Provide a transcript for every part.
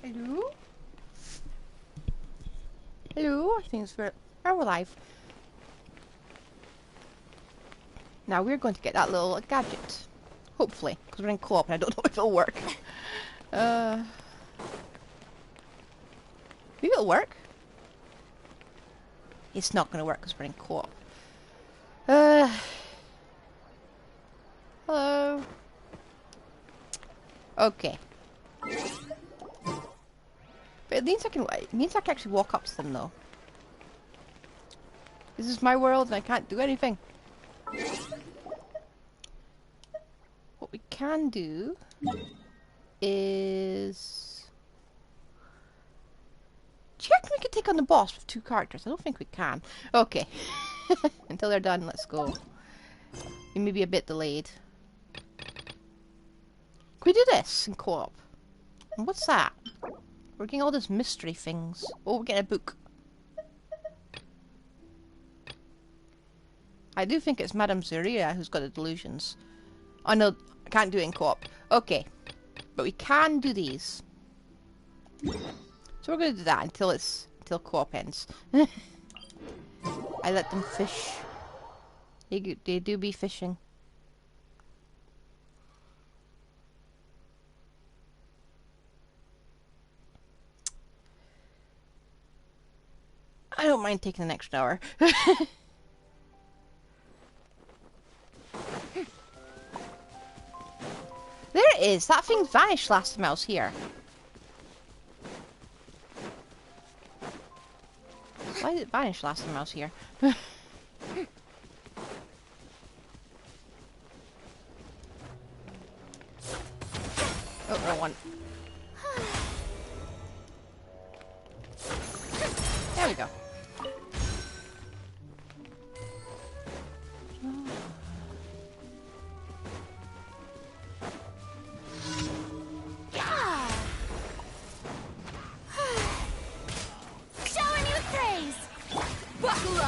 Hello? Hello? I think it's we're alive. Now we're going to get that little gadget. Hopefully, because we're in co-op and I don't know if it'll work. Maybe it'll work. It's not going to work because we're in co-op. Hello? Okay. But it means I can actually walk up to them though. This is my world and I can't do anything. What we can do is... Do you reckon we could take on the boss with 2 characters? I don't think we can. Okay. Until they're done, let's go. We may be a bit delayed. Can we do this in co-op? And what's that? We're getting all these mystery things. Oh, we're getting a book. I do think it's Madame Zuria who's got the delusions. Oh no, I can't do it in co-op. Okay. But we can do these. So we're going to do that until co-op ends. I let them fish. They do be fishing. I don't mind taking an extra hour. There it is! That thing vanished last time I was here. Why did it vanish last time I was here? Oh, wrong one. There we go.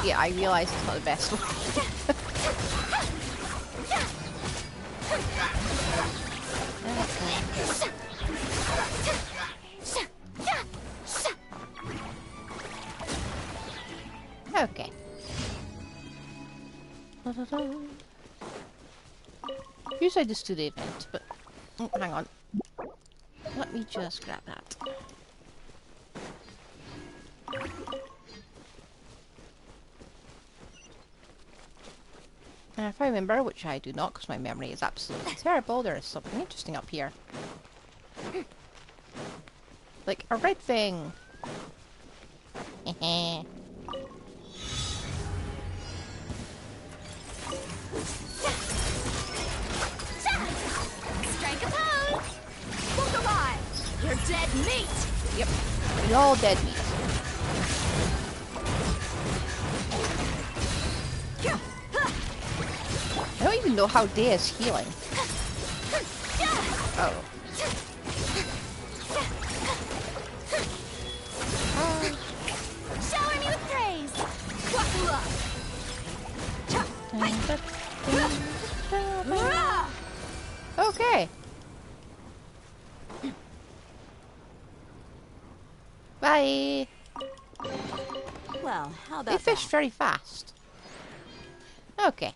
Yeah, I realise it's not the best one. Okay. Usually I just do the event, but... Oh, hang on. Let me just grab that. And if I remember, which I do not because my memory is absolutely terrible, there is something interesting up here. Like a red thing. Hehe. Strike a pose! Look alive! You're dead meat! Yep. We're all dead meat. I don't even know how Day is healing. Oh. Shower me with praise! Buckle up! Okay. Bye. Well, how about They fish very fast. Okay.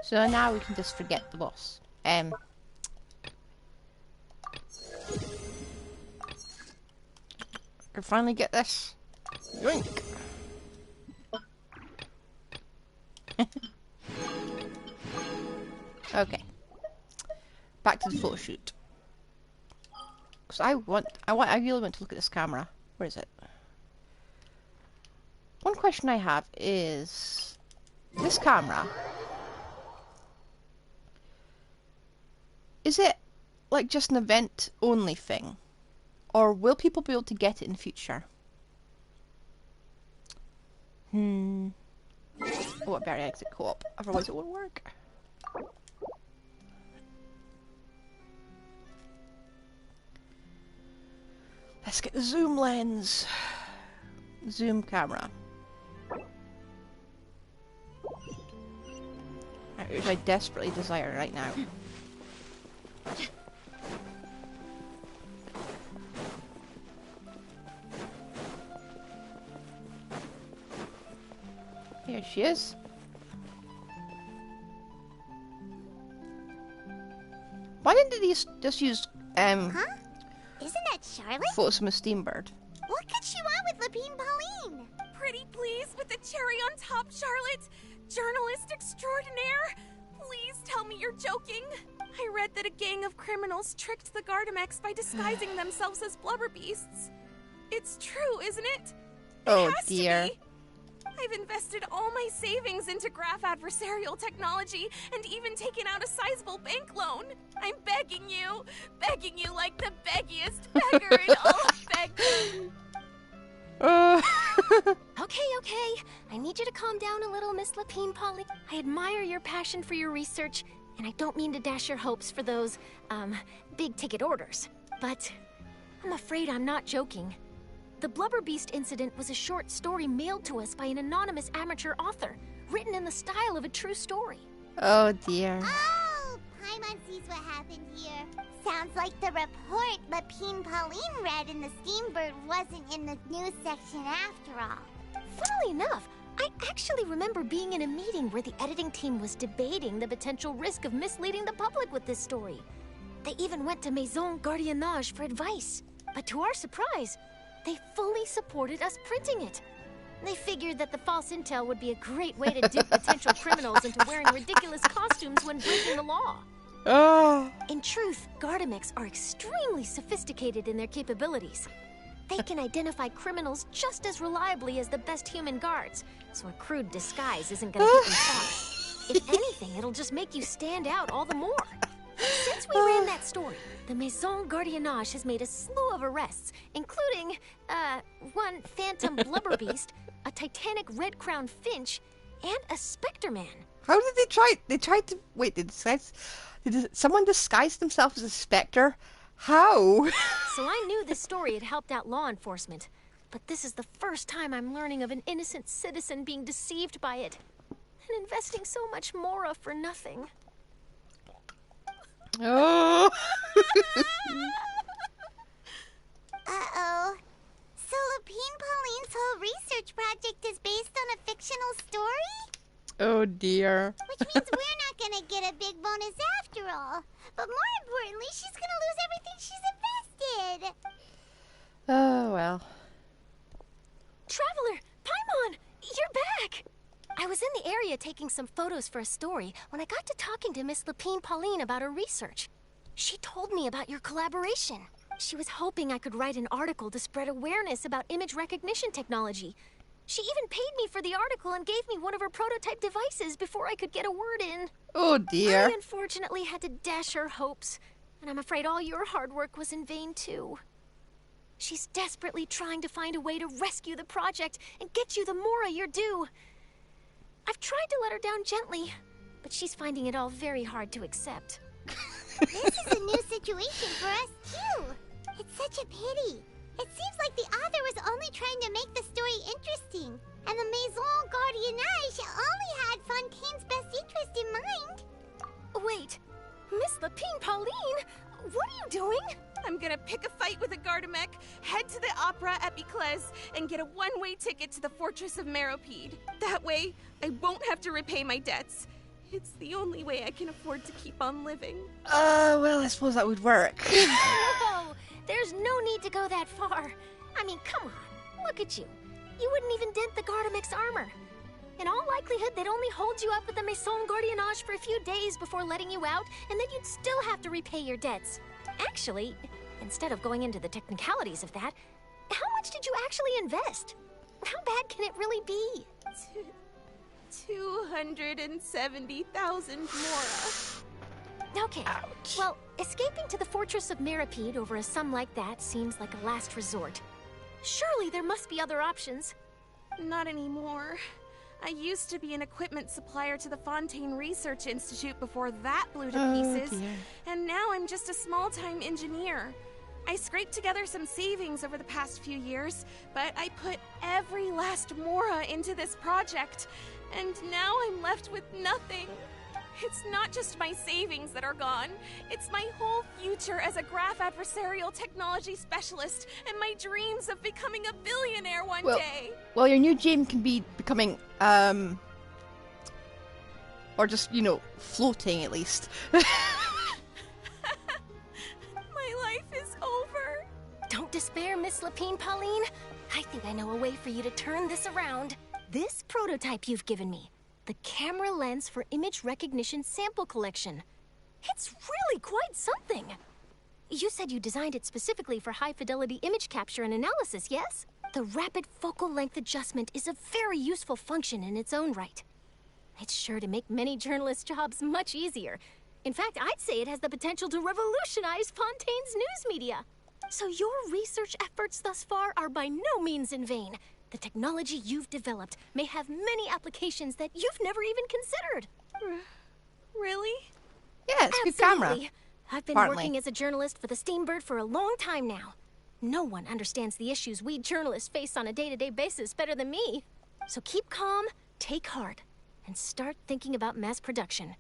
So now we can just forget the boss. I can finally get this. Yoink. Okay. Back to the photo shoot. Because I really want to look at this camera. Where is it? One question I have is this camera. Is it like just an event only thing? Or will people be able to get it in the future? Oh, I better exit co-op, otherwise it won't work. Let's get the zoom lens. Zoom camera. Which I desperately desire right now. Here she is. Why didn't they just use Huh? Isn't that Charlotte? photos from a steambird? What could she want with Lapine Pauline? Pretty please with the cherry on top, Charlotte. Journalist extraordinaire. Please tell me you're joking. I read that a gang of criminals tricked the Gardamex by disguising themselves as blubber beasts. It's true, isn't it? It Oh has to dear. be. I've invested all my savings into graph adversarial technology and even taken out a sizable bank loan. I'm begging you like the beggiest beggar in all of begging. Okay. I need you to calm down a little, Miss Lapine Pauline. I admire your passion for your research, and I don't mean to dash your hopes for those, big-ticket orders. But I'm afraid I'm not joking. The Blubber Beast incident was a short story mailed to us by an anonymous amateur author, written in the style of a true story. Oh dear. Oh, Paimon sees what happened here. Sounds like the report Lapine Pauline read in the Steambird wasn't in the news section after all. Funnily enough, I actually remember being in a meeting where the editing team was debating the potential risk of misleading the public with this story. They even went to Maison Gardiennage for advice. But to our surprise, they fully supported us printing it. They figured that the false intel would be a great way to dupe potential criminals into wearing ridiculous costumes when breaking the law. Oh. In truth, Gardamex are extremely sophisticated in their capabilities. They can identify criminals just as reliably as the best human guards, so a crude disguise isn't gonna get them caught. If anything, it'll just make you stand out all the more. Since we ran that story, the Maison Gardiennage has made a slew of arrests, including, one phantom blubber beast, a titanic red-crowned finch, and a spectre man. How did they try? They tried to wait. Did someone disguise themselves as a specter? How? So I knew this story had helped out law enforcement, but this is the first time I'm learning of an innocent citizen being deceived by it, and investing so much mora for nothing. Oh. Uh-oh. So Lapine Pauline's whole research project is based on a fictional story? Oh dear. Which means we're not gonna get a big bonus after all. But more importantly, she's gonna lose everything she's invested. Oh well. Traveler, Paimon, you're back! I was in the area taking some photos for a story when I got to talking to Miss Lapine Pauline about her research. She told me about your collaboration. She was hoping I could write an article to spread awareness about image recognition technology. She even paid me for the article and gave me one of her prototype devices before I could get a word in. Oh dear. I unfortunately had to dash her hopes, and I'm afraid all your hard work was in vain too. She's desperately trying to find a way to rescue the project and get you the mora you're due. I've tried to let her down gently, but she's finding it all very hard to accept. This is a new situation for us, too. It's such a pity. It seems like the author was only trying to make the story interesting, and the Maison Gardiennage only had Fontaine's best interest in mind. Wait, Miss Lapine Pauline, what are you doing? I'm gonna pick a fight with a Gardamek, head to the Opera at Biclez, and get a one-way ticket to the Fortress of Meropide. That way, I won't have to repay my debts. It's the only way I can afford to keep on living. Well, I suppose that would work. Whoa, there's no need to go that far. I mean, come on, look at you. You wouldn't even dent the Gardamex armor. In all likelihood, they'd only hold you up at the Maison Gardiennage for a few days before letting you out, and then you'd still have to repay your debts. Actually, instead of going into the technicalities of that, how much did you actually invest? How bad can it really be? 270,000 mora. Okay, well, escaping to the Fortress of Meropide over a sum like that seems like a last resort. Surely there must be other options. Not anymore. I used to be an equipment supplier to the Fontaine Research Institute before that blew to pieces, dear. and now I'm just a small-time engineer. I scraped together some savings over the past few years, but I put every last mora into this project, and now I'm left with nothing. It's not just my savings that are gone. It's my whole future as a graph adversarial technology specialist and my dreams of becoming a billionaire one day. Well, your new dream can be becoming, Or just, you know, floating at least. My life is over. Don't despair, Miss Lapine Pauline. I think I know a way for you to turn this around. This prototype you've given me, the camera lens for image recognition sample collection. It's really quite something. You said you designed it specifically for high-fidelity image capture and analysis, yes? The rapid focal length adjustment is a very useful function in its own right. It's sure to make many journalists' jobs much easier. In fact, I'd say it has the potential to revolutionize Fontaine's news media. So your research efforts thus far are by no means in vain. The technology you've developed may have many applications that you've never even considered. Really? Yeah, it's a good camera. Absolutely. I've been Partly. working as a journalist for the Steambird for a long time now. No one understands the issues we journalists face on a day-to-day basis better than me. So keep calm, take heart, and start thinking about mass production.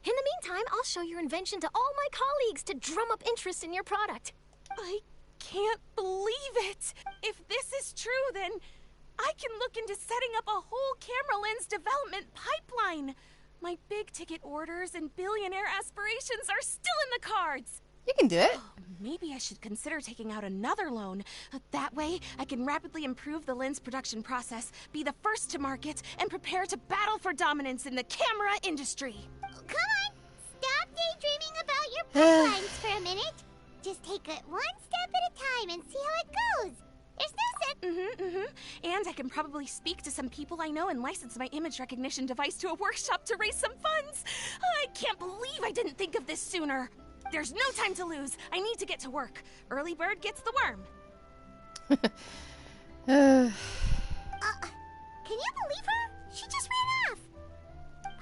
In the meantime, I'll show your invention to all my colleagues to drum up interest in your product. I can't believe it. If this is true, then I can look into setting up a whole camera lens development pipeline. My big-ticket orders and billionaire aspirations are still in the cards. You can do it. Maybe I should consider taking out another loan. That way, I can rapidly improve the lens production process, be the first to market, and prepare to battle for dominance in the camera industry. Come on, stop daydreaming about your pipelines for a minute. Just take it one step at a time and see how it goes. There's no sense. And I can probably speak to some people I know and license my image recognition device to a workshop to raise some funds. I can't believe I didn't think of this sooner. There's no time to lose. I need to get to work. Early bird gets the worm. Can you believe her? She just ran off.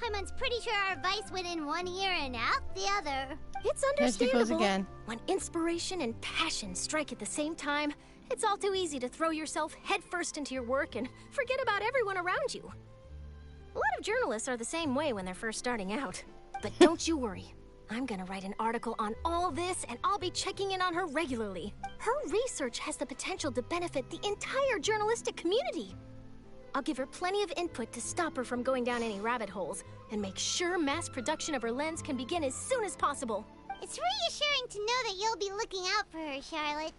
Paimon's pretty sure our advice went in one ear and out the other. It's There she goes understandable. again. When inspiration and passion strike at the same time, it's all too easy to throw yourself headfirst into your work and forget about everyone around you. A lot of journalists are the same way when they're first starting out. But don't you worry. I'm gonna write an article on all this, and I'll be checking in on her regularly. Her research has the potential to benefit the entire journalistic community. I'll give her plenty of input to stop her from going down any rabbit holes, and make sure mass production of her lens can begin as soon as possible. It's reassuring to know that you'll be looking out for her, Charlotte.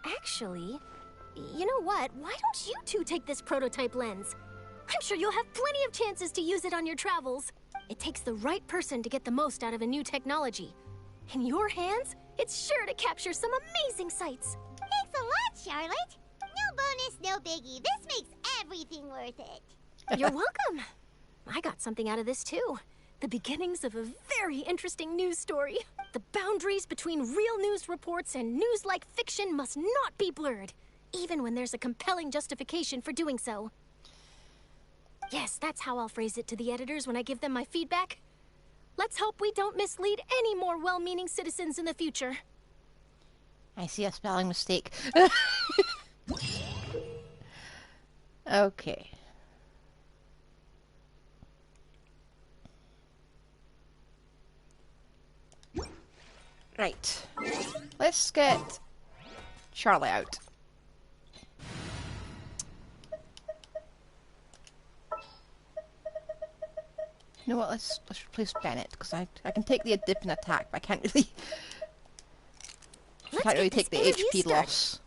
Actually, you know what? Why don't you two take this prototype lens? I'm sure you'll have plenty of chances to use it on your travels. It takes the right person to get the most out of a new technology. In your hands, it's sure to capture some amazing sights. Thanks a lot, Charlotte. No bonus, no biggie. This makes everything worth it. You're welcome. I got something out of this too. The beginnings of a very interesting news story. The boundaries between real news reports and news-like fiction must not be blurred, even when there's a compelling justification for doing so. Yes, that's how I'll phrase it to the editors when I give them my feedback. Let's hope we don't mislead any more well-meaning citizens in the future. I see a spelling mistake. Okay. Right. Let's get Charlie out. You know what? Let's replace Bennett because I can take the dip and attack, but I can't really Let's can't really get take the this interview HP started. loss.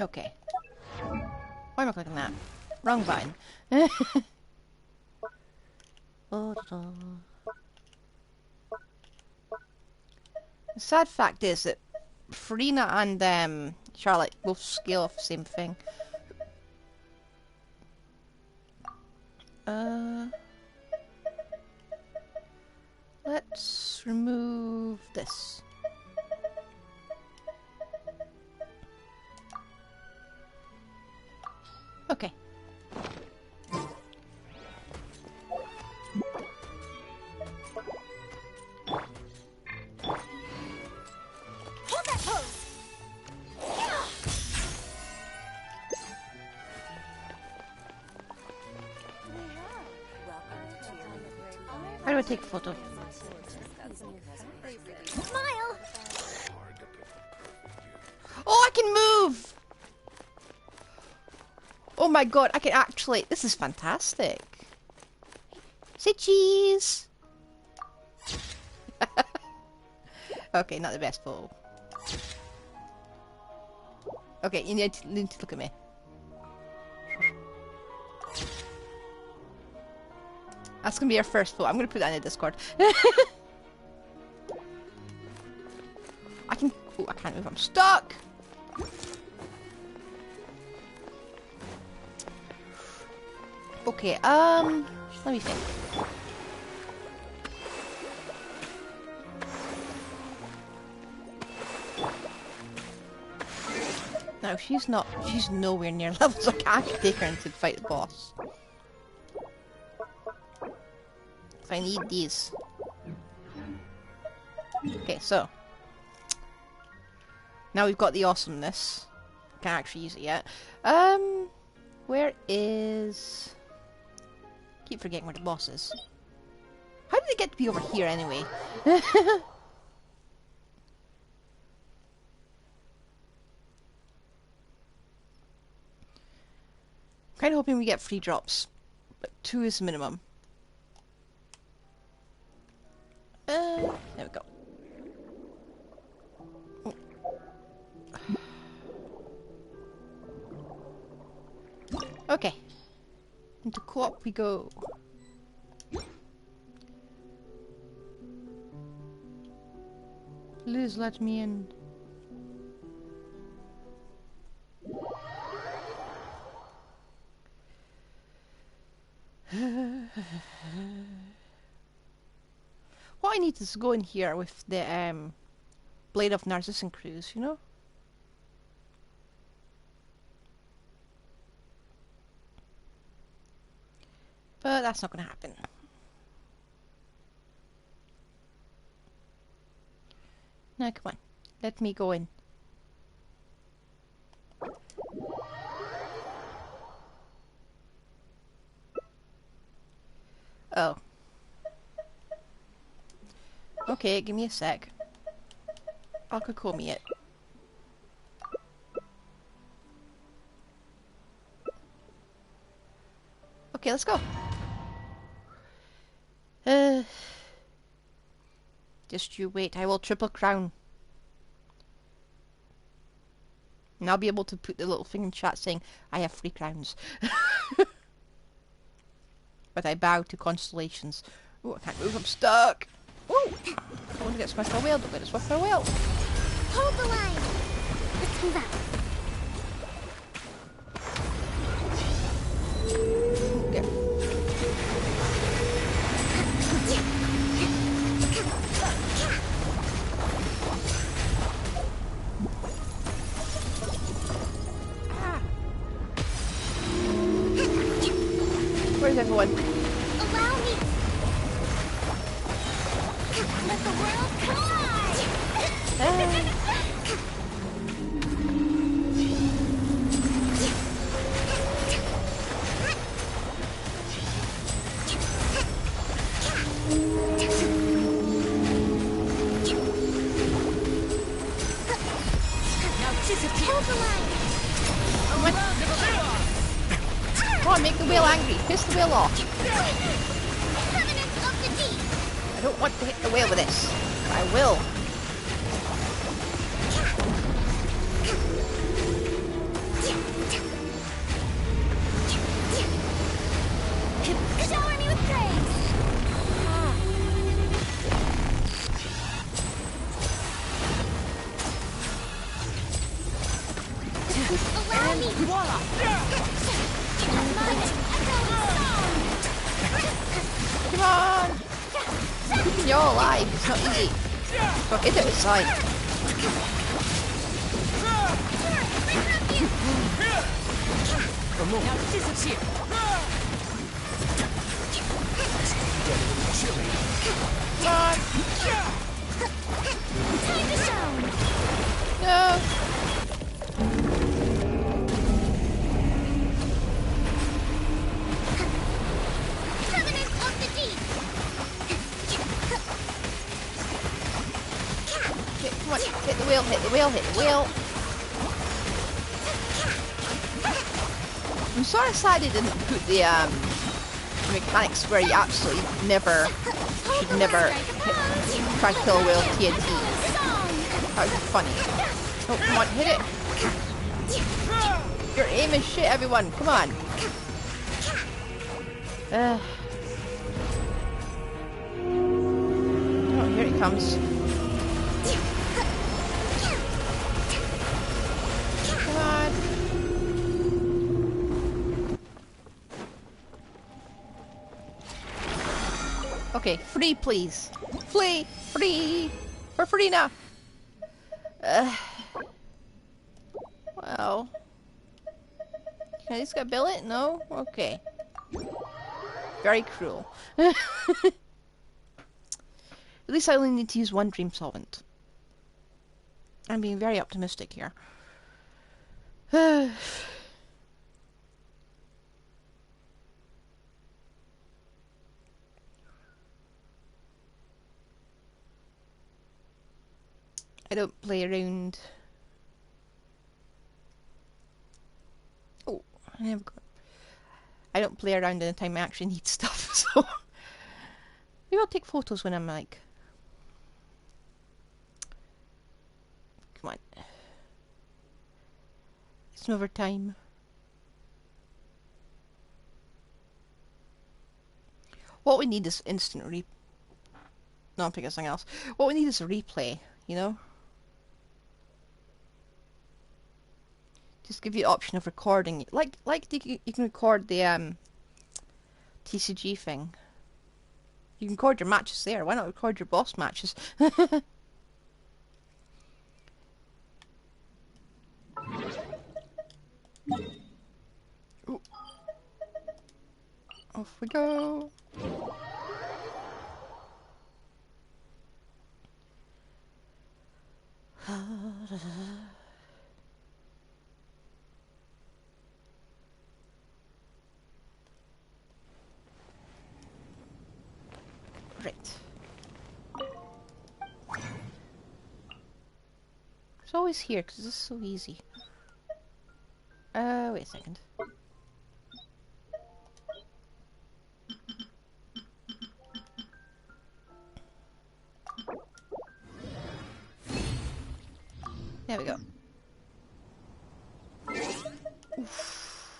Okay. Why am I clicking that? Wrong button. The sad fact is that Furina and Charlotte both scale off the same thing. Let's remove this. Okay. Hold that pose! How do I take a photo? Smile! Oh, I can move! Oh my god, I can actually... This is fantastic. Say cheese! Okay, not the best photo. Okay, you need to look at me. That's gonna be our first photo. I'm gonna put that in the Discord. I can... Oh, I can't move. I'm stuck! Okay, let me think. No, she's nowhere near levels. I can't take her into the fight the boss. I need these. Okay, so. Now we've got the awesomeness. Can't actually use it yet. Where is... Keep forgetting where the boss is. How did it get to be over here anyway? Kinda hoping we get free drops. But 2 is the minimum. There we go. Oh. Okay. Into co-op we go. Please let me in. What I need is to go in here with the Blade of Narcissus Cruise, you know? But that's not gonna happen. Now come on, let me go in. Oh. Okay, give me a sec. I'll call me it. Okay, let's go. Just you wait, I will triple crown. And I'll be able to put the little thing in chat saying, I have 3 crowns. But I bow to constellations. Oh, I can't move, I'm stuck. Oh! I want to get smashed by a whale, don't get smashed by a whale. Hold the line. Let's move out. Yeah. Where's everyone? Allow me. Let the world collide. Now disappear. Hold the line. Come on, make the whale angry. Piss the whale off. Covenant of the deep. I don't want to hit the whale with this. But I will. Shower me with praise. Allow me. Voila! Come on! You're alive. It's not easy. Go get it inside. Now disappear. Come on! Time to show. No! Covenant of the deep. Come on, hit the wheel, hit the wheel, hit the wheel. I'm sort of sad they didn't put the mechanics where you absolutely never should never try to kill a whale with TNT. That would be funny. Oh, come on, hit it! Your aim is shit, everyone. Come on. Oh, here it comes. Come on. Okay, free, please. Free! Free! For Furina! Well... Can I just get billet? No? Okay. Very cruel. At least I only need to use one dream solvent. I'm being very optimistic here. I don't play around. Oh, I don't play around in the time I actually need stuff, so maybe I'll take photos when I'm like, come on, it's over time. What we need is instant no, I'm thinking of something else. What we need is a replay, you know? Just give you the option of recording, like you can record the TCG thing. You can record your matches there. Why not record your boss matches? Ooh. Off we go. Right. It's always here because it's so easy. Wait a second. There we go. Oof.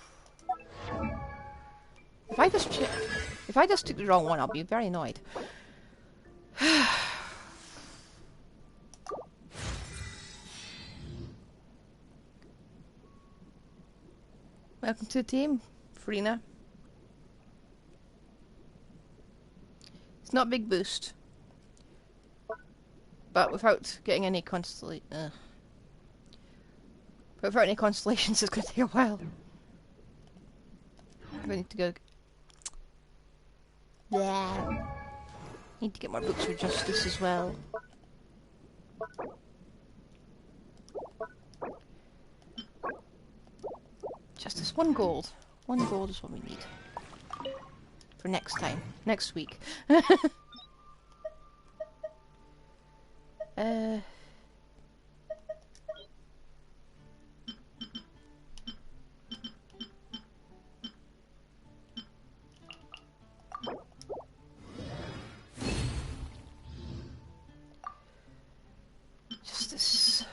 If I just took the wrong one, I'll be very annoyed. Welcome to the team, Furina. It's not a big boost, but without getting any constellations, it's going to take a while. I need to go. Yeah. Need to get more books for justice as well. Justice, 1 gold. 1 gold is what we need. For next time. Next week. Justice.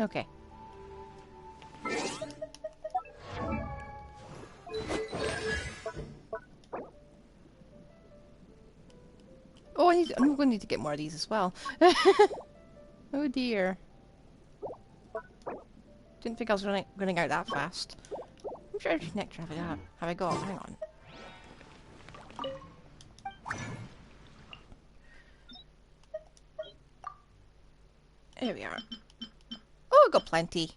Okay. Oh, I'm going to need to get more of these as well. Oh dear. Didn't think I was running out that fast. How much energy nectar have I got? Hang on. There we are. Oh, I've got plenty.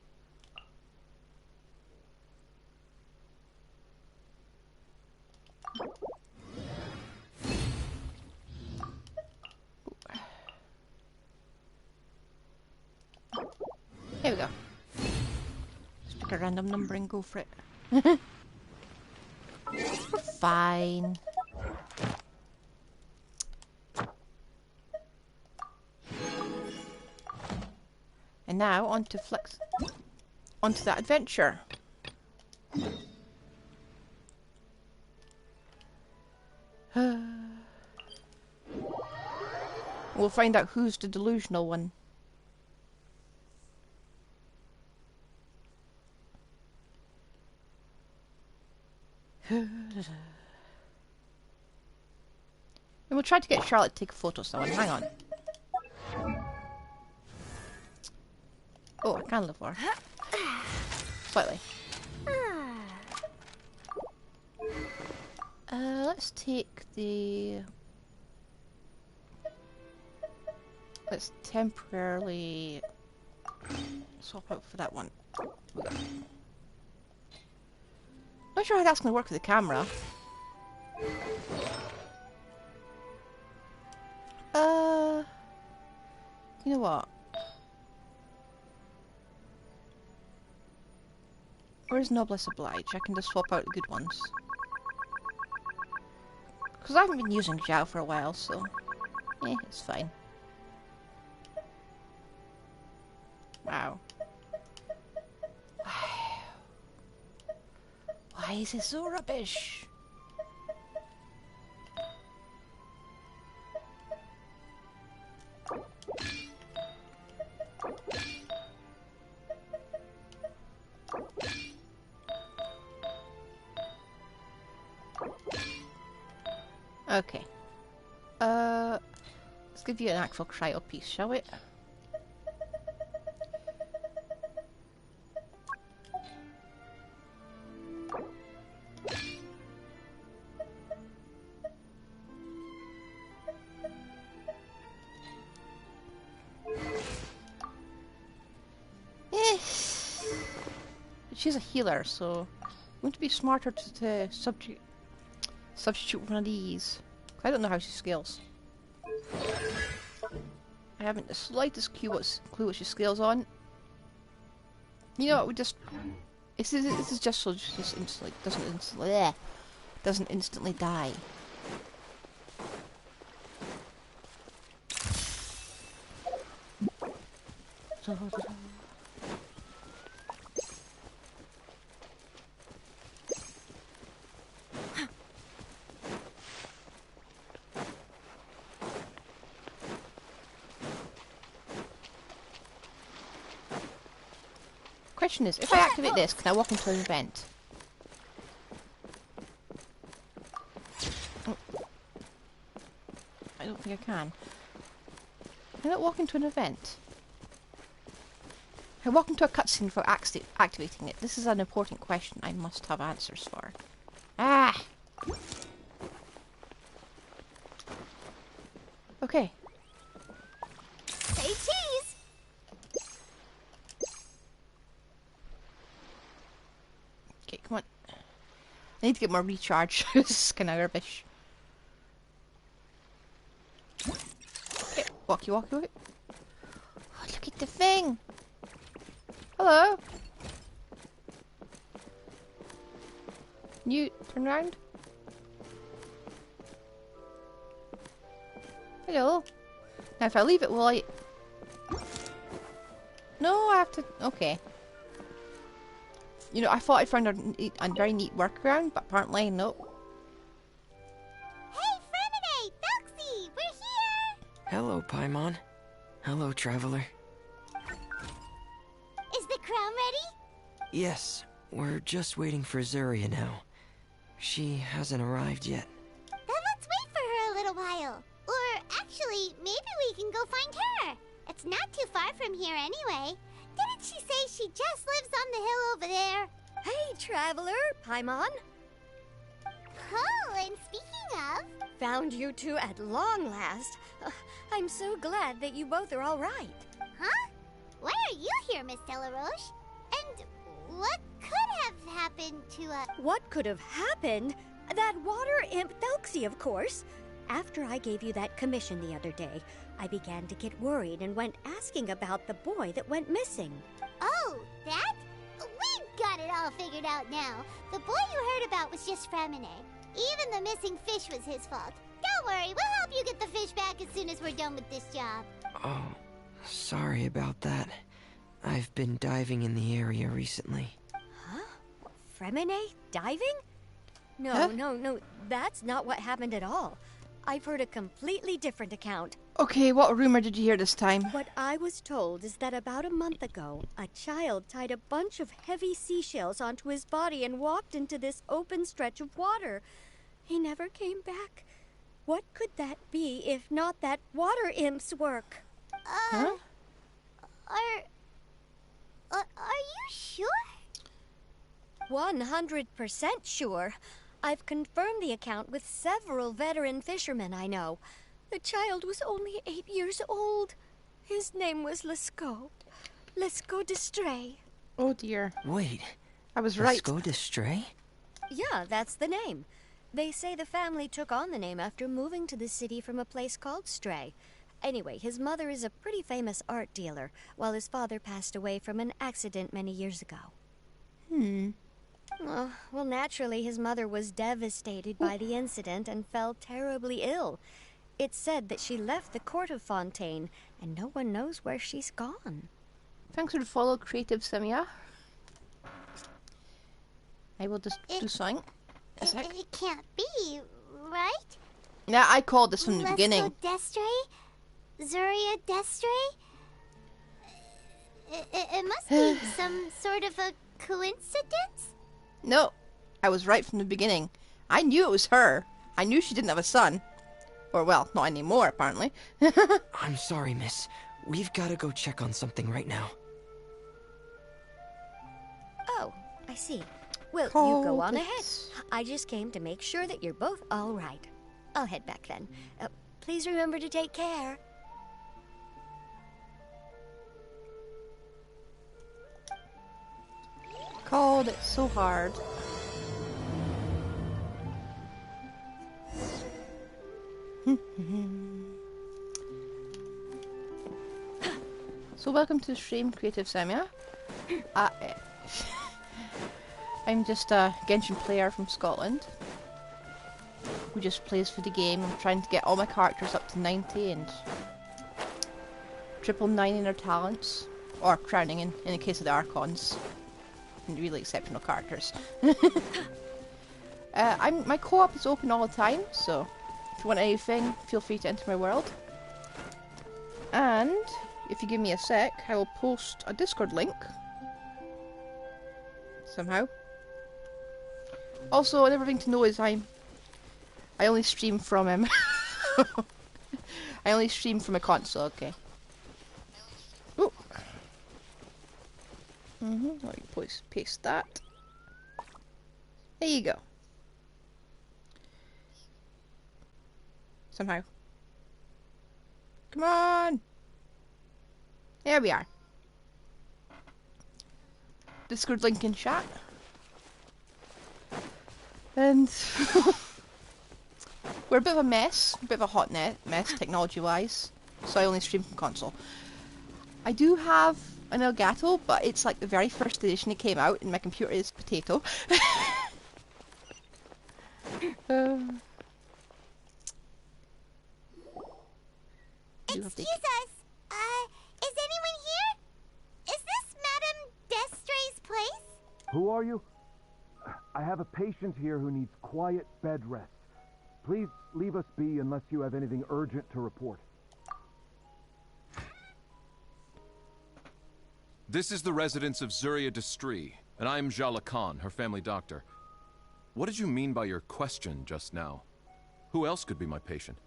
Here we go. Just pick a random number and go for it. We're fine. And now onto that adventure. We'll find out who's the delusional one. And we'll try to get Charlotte to take a photo of someone. Hang on. Oh, I can live more. Slightly. Let's take the... Let's temporarily swap out for that one. Not sure how that's going to work with the camera. You know what? Where's Noblesse Oblige? I can just swap out the good ones. Because I haven't been using Zhao for a while, so... it's fine. Wow. Why is it so rubbish? Okay. Let's give you an actual cryo piece, shall we? She's a healer, so wouldn't it be smarter to substitute one of these? I don't know how she scales. I haven't the slightest clue what she scales on. You know what? We just this is just so just instantly doesn't instantly die. Question is, if I activate this, can I walk into an event? Oh. I don't think I can. Can I walk into an event? Can I walk into a cutscene for activating it? This is an important question I must have answers for. Ah! Okay. Say cheese! Okay, come on. I need to get more recharge. This is kind of rubbish. Okay, walkie. Oh, look at the thing! Hello? You turn around? Hello? Now if I leave it, will I... No, I have to... Okay. You know, I thought I found a very neat workaround, but apparently, nope. Hey, Furina! Thelxie! We're here! Hello, Paimon. Hello, Traveler. Is the crown ready? Yes, we're just waiting for Zuria now. She hasn't arrived yet. Then let's wait for her a little while. Or, actually, maybe we can go find her. It's not too far from here anyway. Didn't she say she just lives on the hill over there? Hey, Traveler, Paimon. Oh, and speaking of... Found you two at long last. I'm so glad that you both are all right. Huh? Why are you here, Miss Delaroche? And what could have happened to us? What could have happened? That water imp Thelxie, of course. After I gave you that commission the other day, I began to get worried and went asking about the boy that went missing. Oh, that? We've got it all figured out now. The boy you heard about was just Framine. Even the missing fish was his fault. Don't worry, we'll help you get the fish back as soon as we're done with this job. Oh, sorry about that. I've been diving in the area recently. Huh? Fremine? Diving? No, Huh? no, that's not what happened at all. I've heard a completely different account. Okay, what rumor did you hear this time? What I was told is that about a month ago, a child tied a bunch of heavy seashells onto his body and walked into this open stretch of water. He never came back. What could that be if not that water imp's work? Huh? Are you sure? 100% sure. I've confirmed the account with several veteran fishermen I know. The child was only 8 years old. His name was Lescaut. Lescaut d'Estray. Oh dear. Wait, I was right. Let's go to Stray? Yeah, that's the name. They say the family took on the name after moving to the city from a place called Stray. Anyway, his mother is a pretty famous art dealer, while his father passed away from an accident many years ago. Well, naturally, his mother was devastated by the incident and fell terribly ill. It's said that she left the court of Fontaine, and no one knows where she's gone. Thanks for the follow, Creative Semia. I will just do something. A sec. It can't be, right? Yeah, I called this from the beginning. Destray? Zuria Destray? It must be some sort of a coincidence? No, I was right from the beginning. I knew it was her. I knew she didn't have a son. Or, well, not anymore, apparently. I'm sorry, miss. We've got to go check on something right now. Oh, I see. Well, you go on ahead. Politics. I just came to make sure that you're both all right. I'll head back then. Please remember to take care. Called it so hard. So welcome to the stream, Creative Samia. I'm just a Genshin player from Scotland who just plays for the game. I'm trying to get all my characters up to 90 and triple 9 in their talents, or crowning in the case of the Archons. And really exceptional characters. My co-op is open all the time, so if you want anything, feel free to enter my world. And if you give me a sec, I will post a Discord link. Somehow. Also, another thing to know is I only stream from I only stream from a console, okay. Ooh. Let me paste that. There you go. Somehow. Come on! There we are. Discord link in chat. And we're a bit of a mess, a bit of a hot mess technology-wise, so I only stream from console. I do have an Elgato, but it's like the very first edition it came out, and my computer is potato. Excuse us. Is anyone here? Is this Madame Destray's place? Who are you? I have a patient here who needs quiet bed rest. Please leave us be unless you have anything urgent to report. This is the residence of Zuria d'Estray, and I'm Jala Khan, her family doctor. What did you mean by your question just now? Who else could be my patient?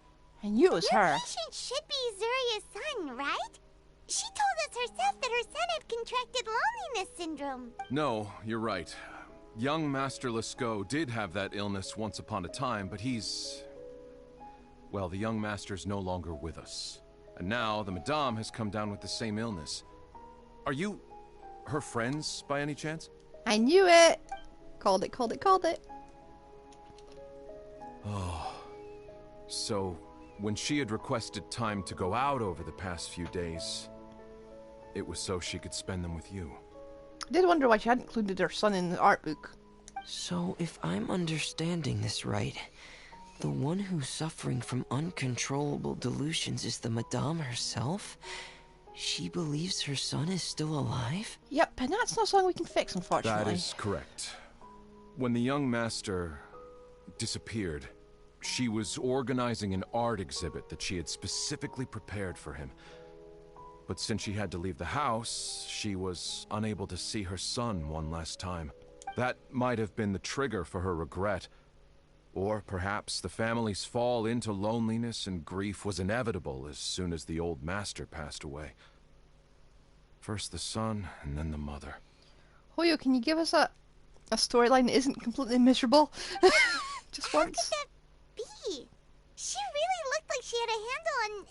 I knew it was Your her. patient should be Zuria's son, right? She told us herself that her son had contracted loneliness syndrome. No, you're right. Young Master Lescaut did have that illness once upon a time, but he's... Well, the young master's no longer with us. And now the Madame has come down with the same illness. Are you her friends, by any chance? I knew it! Called it, called it, called it. Oh. So, when she had requested time to go out over the past few days, it was so she could spend them with you. I did wonder why she hadn't included her son in the art book. So, if I'm understanding this right, the one who's suffering from uncontrollable delusions is the Madame herself? She believes her son is still alive? Yep, and that's not something we can fix, unfortunately. That is correct. When the young master disappeared, she was organizing an art exhibit that she had specifically prepared for him. But since she had to leave the house, she was unable to see her son one last time. That might have been the trigger for her regret. Or perhaps the family's fall into loneliness and grief was inevitable as soon as the old master passed away. First the son, and then the mother. Hoyo, can you give us a storyline that isn't completely miserable? Just How once. could that be? She really looked like she had a handle on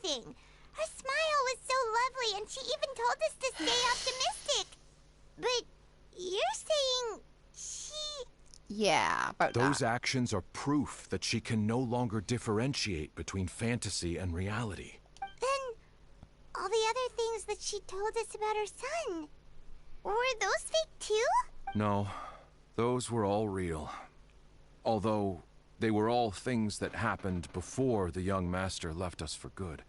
everything. Her smile was so lovely, and she even told us to stay optimistic. But you're saying she... Yeah, about Those that. actions are proof that she can no longer differentiate between fantasy and reality. Then all the other things that she told us about her son, were those fake too? No, those were all real. Although they were all things that happened before the young master left us for good.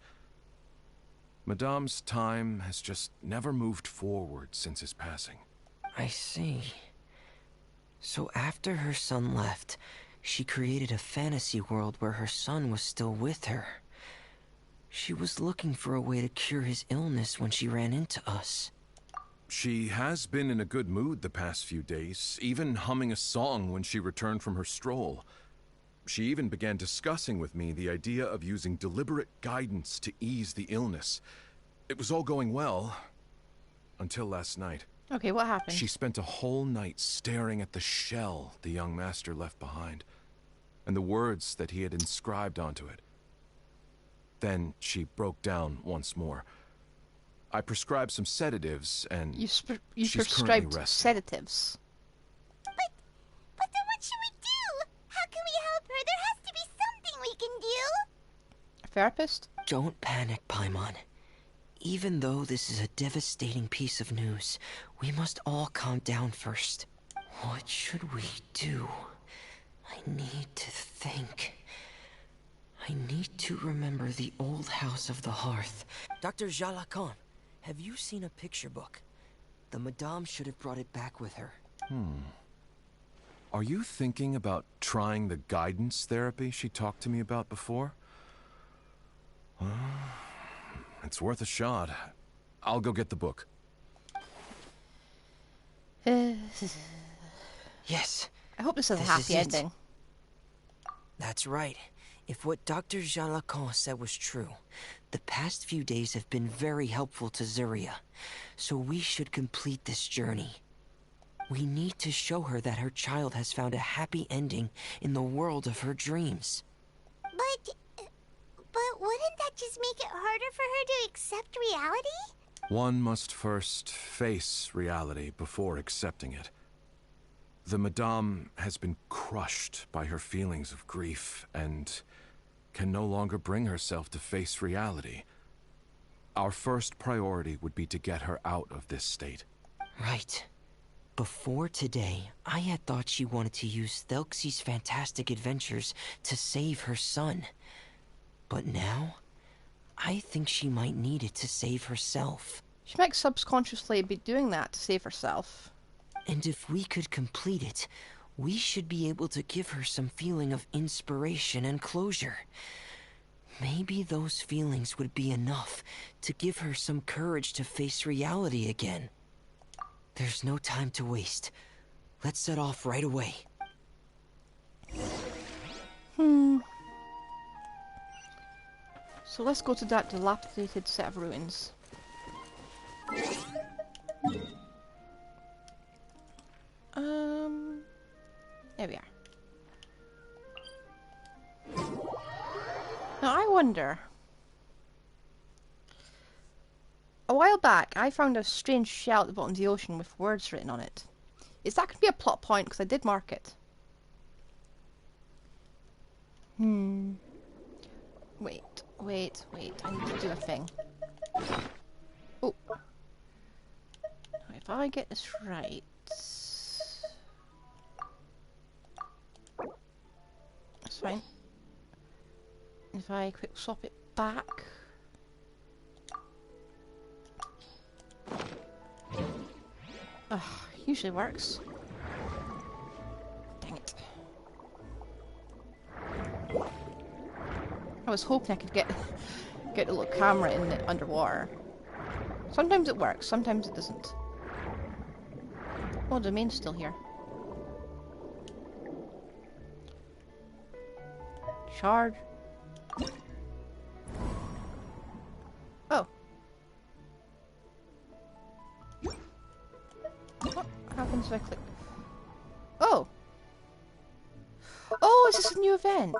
Madame's time has just never moved forward since his passing. I see. So after her son left, she created a fantasy world where her son was still with her. She was looking for a way to cure his illness when she ran into us. She has been in a good mood the past few days, even humming a song when she returned from her stroll. She even began discussing with me the idea of using deliberate guidance to ease the illness. It was all going well, until last night. Okay, what happened? She spent a whole night staring at the shell the young master left behind, and the words that he had inscribed onto it. Then she broke down once more. I prescribed some sedatives, and You she's prescribed currently resting. sedatives. But then what should we do? How can we help her? There has to be something we can do. A therapist? Don't panic, Paimon. Even though this is a devastating piece of news, we must all calm down first. What should we do? I need to think. I need to remember the old house of the hearth. Dr. Jalacan, have you seen a picture book? The Madame should have brought it back with her. Are you thinking about trying the guidance therapy she talked to me about before? It's worth a shot. I'll go get the book. I Yes, hope this is a This happy is it. ending. that's right. If what Dr. Jalacan said was true, the past few days have been very helpful to Zuria, so we should complete this journey. We need to show her that her child has found a happy ending in the world of her dreams. But wouldn't that just make it harder for her to accept reality? One must first face reality before accepting it. The Madame has been crushed by her feelings of grief and can no longer bring herself to face reality. Our first priority would be to get her out of this state. Right. Before today, I had thought she wanted to use Thelxie's fantastic adventures to save her son. But now, I think she might need it to save herself. She might subconsciously be doing that to save herself. And if we could complete it, we should be able to give her some feeling of inspiration and closure. Maybe those feelings would be enough to give her some courage to face reality again. There's no time to waste. Let's set off right away. So let's go to that dilapidated set of ruins. There we are. Now I wonder. A while back, I found a strange shell at the bottom of the ocean with words written on it. Is that going to be a plot point? Because I did mark it. Wait. I need to do a thing. Oh. Now, if I get this right... That's fine. If I quick swap it back... Ugh, usually works. Dang it. I was hoping I could get a little camera in the underwater. Sometimes it works, sometimes it doesn't. Oh, the domain's still here. Charge. Oh. What happens if I click? Oh! Oh, is this a new event?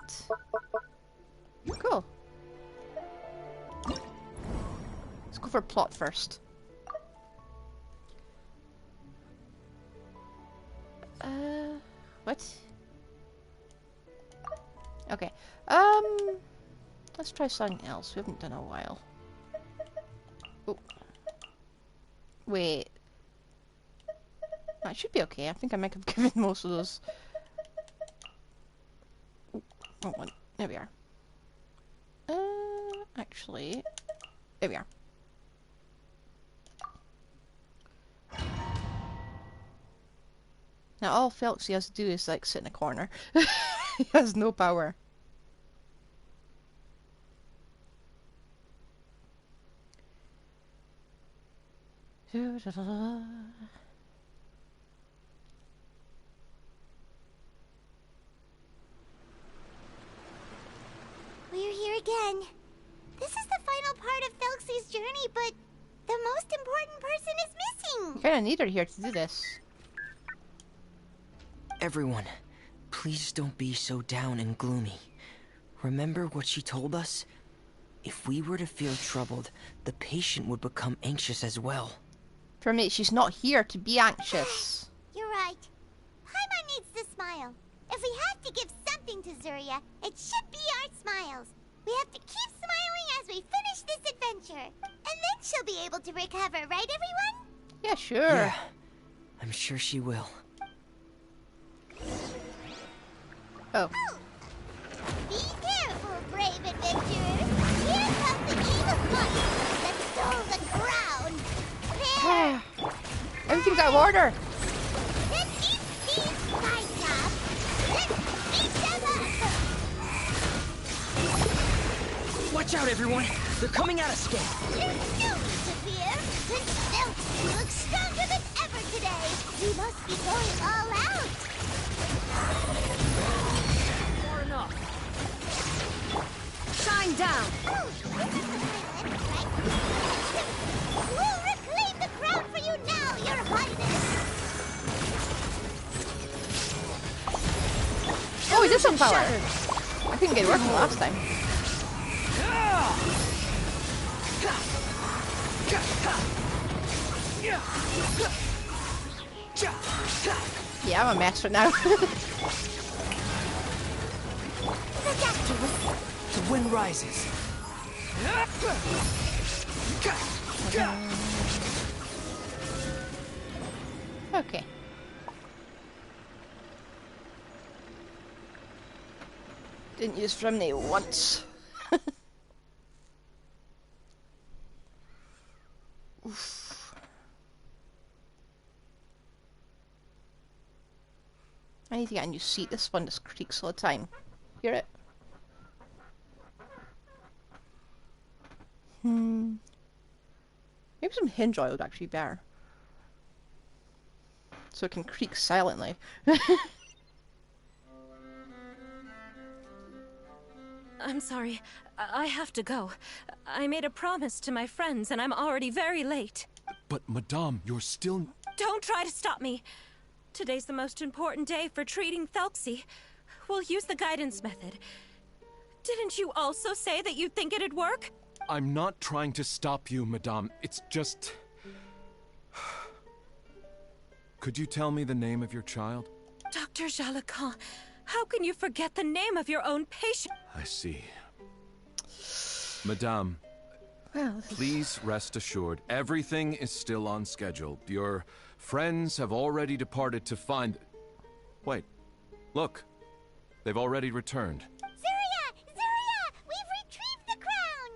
Cool. Let's go for plot first. What? Okay. Let's try something else. We haven't done in a while. Oh. Wait. That should be okay. I think I might have given most of those. Oh, wrong one. There we are. Actually, there we are. Now all Thelxie has to do is like sit in a corner. He has no power. We're here again. This is the final part of Thelxie's journey, but the most important person is missing. You kinda need her here to do this. Everyone, please don't be so down and gloomy. Remember what she told us? If we were to feel troubled, the patient would become anxious as well. For me, she's not here to be anxious. You're right. Paimon needs to smile. If we have to give something to Zuria, it should be our smiles. We have to keep smiling as we finish this adventure. And then she'll be able to recover, right everyone? Yeah, sure. Yeah, I'm sure she will. Oh. Be careful, brave adventurers. Here comes the evil monster that stole the crown. Prepare. Everything's out of order. Let's eat these Cyclops. Let's beat them up. Watch out, everyone! They're coming at us again! There's no need to fear. Prince Thelxie looks stronger than ever today. We must be going all out. Far enough. Shine down! Oh, this is the final enemy, right? We'll reclaim the crown for you now, Your Highness. Oh, he did some power. I couldn't get it working last time. Yeah, I'm a mess right now. The wind rises. Okay. Didn't use Furina once. Oof. I need to get a new seat. This one just creaks all the time. Hear it? Maybe some hinge oil would actually be better. So it can creak silently. I'm sorry. I have to go. I made a promise to my friends and I'm already very late. But, Madame, you're still... Don't try to stop me. Today's the most important day for treating Thelxie. We'll use the guidance method. Didn't you also say that you think it'd work? I'm not trying to stop you, Madame. It's just... Could you tell me the name of your child? Dr. Jalacan, how can you forget the name of your own patient? I see. Madame, Well, please rest assured, everything is still on schedule. Your friends have already departed to find... Wait, look. They've already returned. Zuria! Zuria! We've retrieved the crown!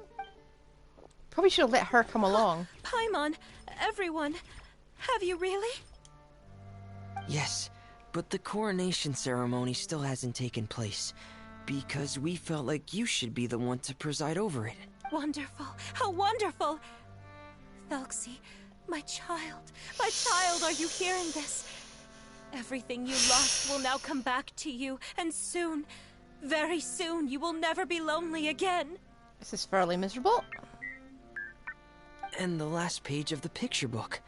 probably should have let her come along. Paimon, everyone, have you really? Yes, but the coronation ceremony still hasn't taken place, because we felt like you should be the one to preside over it. Wonderful! How wonderful! Thelxie, my child, are you hearing this? Everything you lost will now come back to you, and soon, very soon, you will never be lonely again. This is fairly miserable. And the last page of the picture book.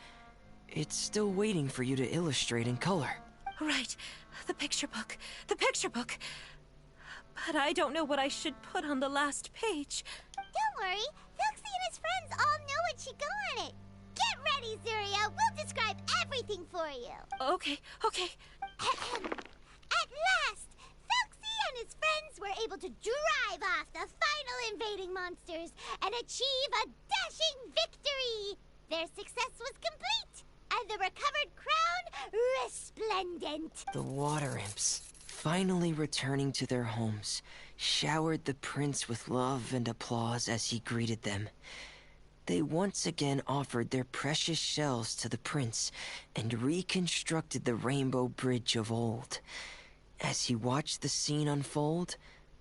It's still waiting for you to illustrate in color. Right, the picture book. But I don't know what I should put on the last page. Don't worry, Thelxie and his friends all know what should go on it. Get ready, Zuria. We'll describe everything for you. Okay. At last, Thelxie and his friends were able to drive off the final invading monsters and achieve a dashing victory. Their success was complete, and the recovered crown resplendent. The water imps, finally returning to their homes, showered the prince with love and applause as he greeted them. They once again offered their precious shells to the prince and reconstructed the rainbow bridge of old. As he watched the scene unfold,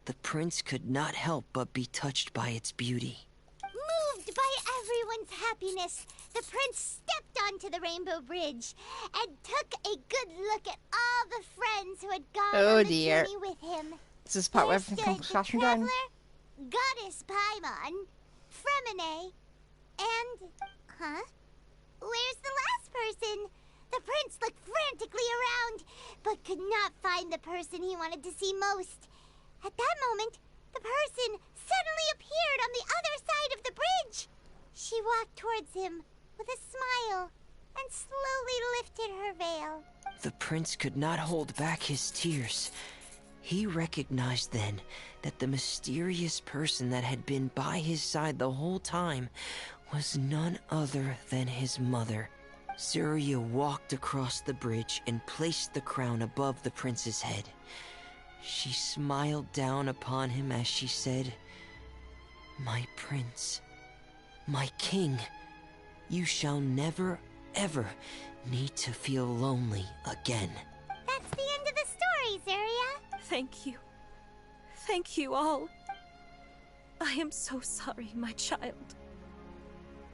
the prince could not help but be touched by its beauty. Moved by everyone's happiness, the prince stepped onto the rainbow bridge and took a good look at all the friends who had gone on the journey with him. This is the part where There everything stood comes the crashing down. traveler, Goddess Paimon, Fremine, and... Where's the last person? The prince looked frantically around, but could not find the person he wanted to see most. At that moment, the person suddenly appeared on the other side of the bridge. She walked towards him with a smile and slowly lifted her veil. The prince could not hold back his tears. He recognized then that the mysterious person that had been by his side the whole time was none other than his mother. Zuria walked across the bridge and placed the crown above the prince's head. She smiled down upon him as she said, "My prince, my king, you shall never, ever need to feel lonely again." That's the end of the story, Zuria. Thank you. Thank you all. I am so sorry, my child.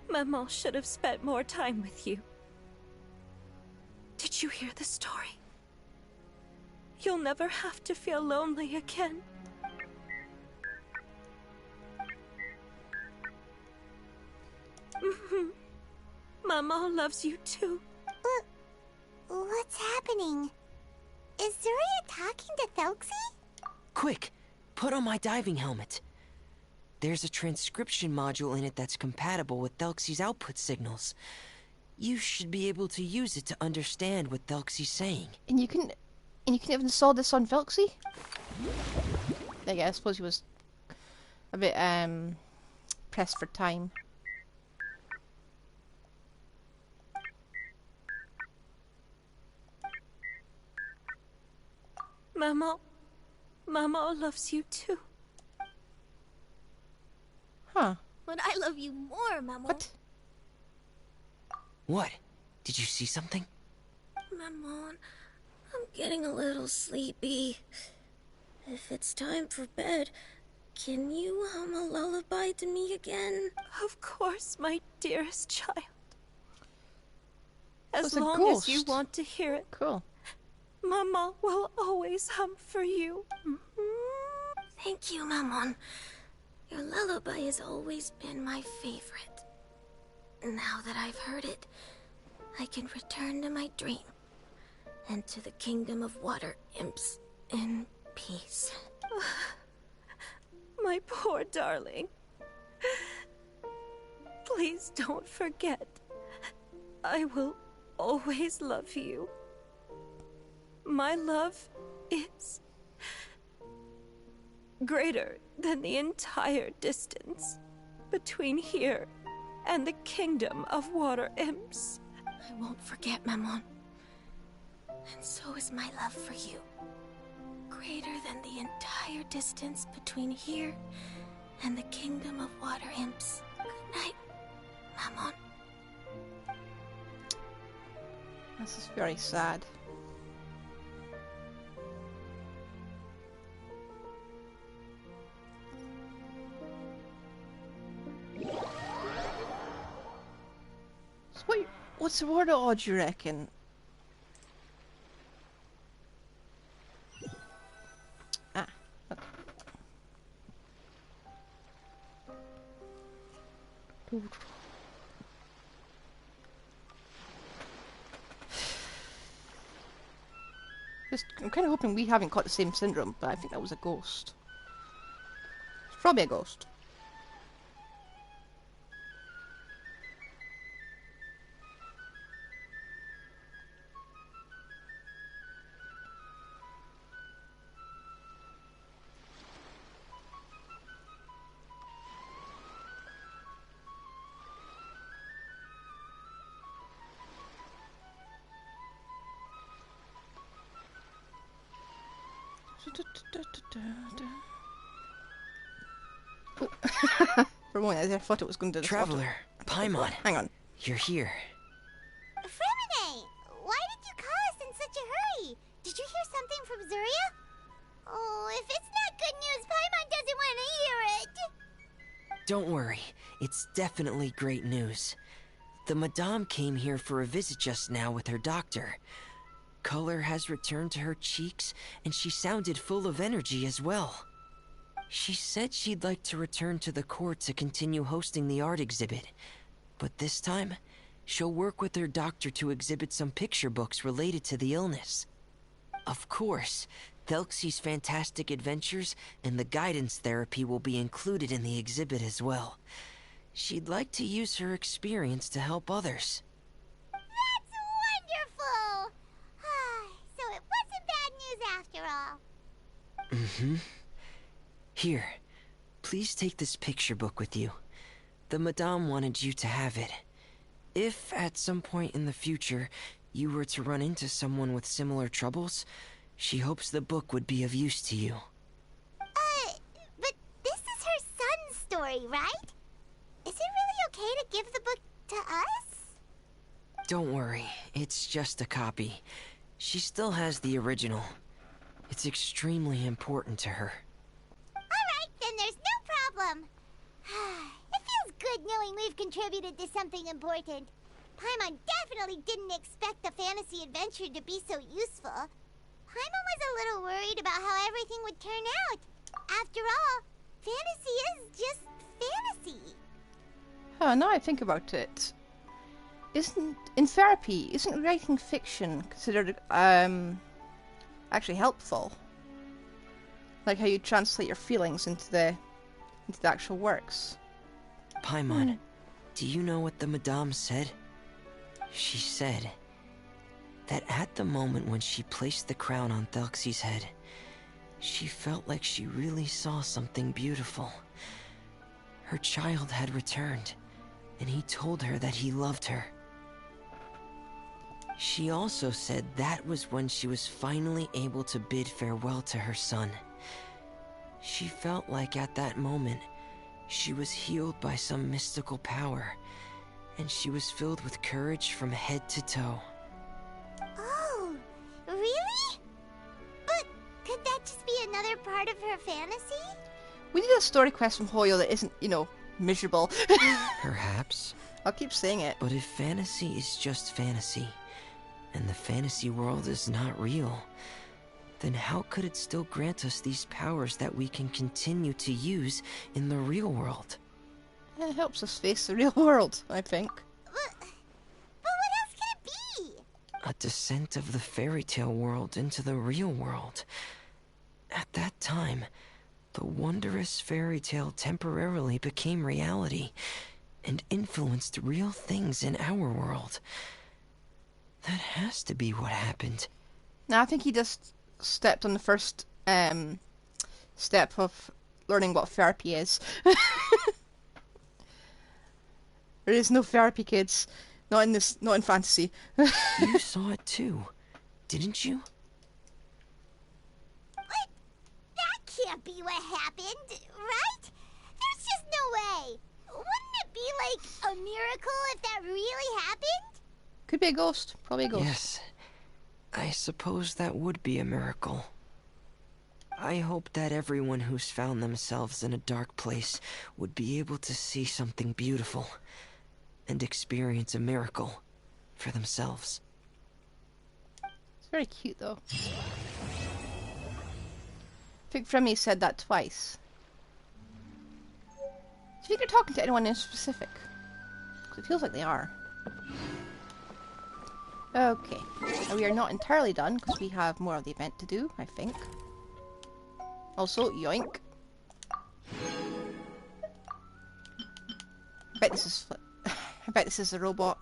Maman should have spent more time with you. Did you hear the story? You'll never have to feel lonely again. Maman loves you too. What's happening? Is Zuria talking to Thelxie? Quick, put on my diving helmet. There's a transcription module in it that's compatible with Thelxie's output signals. You should be able to use it to understand what Thelxie's saying. And you can even install this on Thelxie? I suppose he was a bit pressed for time. Maman loves you too. Huh. But I love you more, Maman. What? What? Did you see something? Maman, I'm getting a little sleepy. If it's time for bed, can you hum a lullaby to me again? Of course, my dearest child. As It's a long as you ghost. want to hear it, Cool. Maman will always hum for you. Thank you, Maman. Your lullaby has always been my favorite. Now that I've heard it, I can return to my dream and to the kingdom of water imps in peace. My poor darling. Please don't forget. I will always love you. My love is greater than the entire distance between here and the kingdom of water imps. I won't forget, Maman. And so is my love for you. Greater than the entire distance between here and the kingdom of water imps. Good night, Maman. This is very sad. What's the word odds, you reckon? Ah, okay. I'm kind of hoping we haven't caught the same syndrome, but I think that was a ghost. It's probably a ghost. For a moment, I thought it was going to do the Traveler, Paimon, hang on. you're here. Fremine, why did you call us in such a hurry? Did you hear something from Zuria? Oh, if it's not good news, Paimon doesn't want to hear it. Don't worry, it's definitely great news. The Madame came here for a visit just now with her doctor. Color has returned to her cheeks, and she sounded full of energy as well. She said she'd like to return to the court to continue hosting the art exhibit. But this time, she'll work with her doctor to exhibit some picture books related to the illness. Of course, Thelxie's fantastic adventures and the guidance therapy will be included in the exhibit as well. She'd like to use her experience to help others. That's wonderful! So it wasn't bad news after all. Mm-hmm. Here, please take this picture book with you. The Madame wanted you to have it. If, at some point in the future, you were to run into someone with similar troubles, she hopes the book would be of use to you. But this is her son's story, right? Is it really okay to give the book to us? Don't worry, it's just a copy. She still has the original. It's extremely important to her. Alright, then there's no problem. It feels good knowing we've contributed to something important. Paimon definitely didn't expect the fantasy adventure to be so useful. Paimon was a little worried about how everything would turn out. After all, fantasy is just fantasy. Oh, now I think about it. In therapy, isn't writing fiction considered, actually helpful? Like how you translate your feelings into the actual works. Paimon, do you know what the Madame said? She said that at the moment when she placed the crown on Thelxie's head, she felt like she really saw something beautiful. Her child had returned, and he told her that he loved her. She also said that was when she was finally able to bid farewell to her son. She felt like at that moment, she was healed by some mystical power, and she was filled with courage from head to toe. Oh, really? But could that just be another part of her fantasy? We need a story quest from Hoyo that isn't, miserable. Perhaps. I'll keep saying it. But if fantasy is just fantasy, and the fantasy world is not real, then how could it still grant us these powers that we can continue to use in the real world? It helps us face the real world, I think. But what else could it be? A descent of the fairy tale world into the real world. At that time, the wondrous fairy tale temporarily became reality and influenced real things in our world. That has to be what happened. No, I think he just stepped on the first step of learning what therapy is. There is no therapy, kids. Not in fantasy. You saw it too, didn't you? What? That can't be what happened, right? There's just no way. Wouldn't it be like a miracle if that really happened? Could be a ghost. Probably a ghost. Yes. I suppose that would be a miracle. I hope that everyone who's found themselves in a dark place would be able to see something beautiful and experience a miracle for themselves. It's very cute, though. I think Fremy said that twice. Do you think they're talking to anyone in specific? Because it feels like they are. Okay. Now we are not entirely done, because we have more of the event to do, I think. Also, yoink. I bet this is a robot.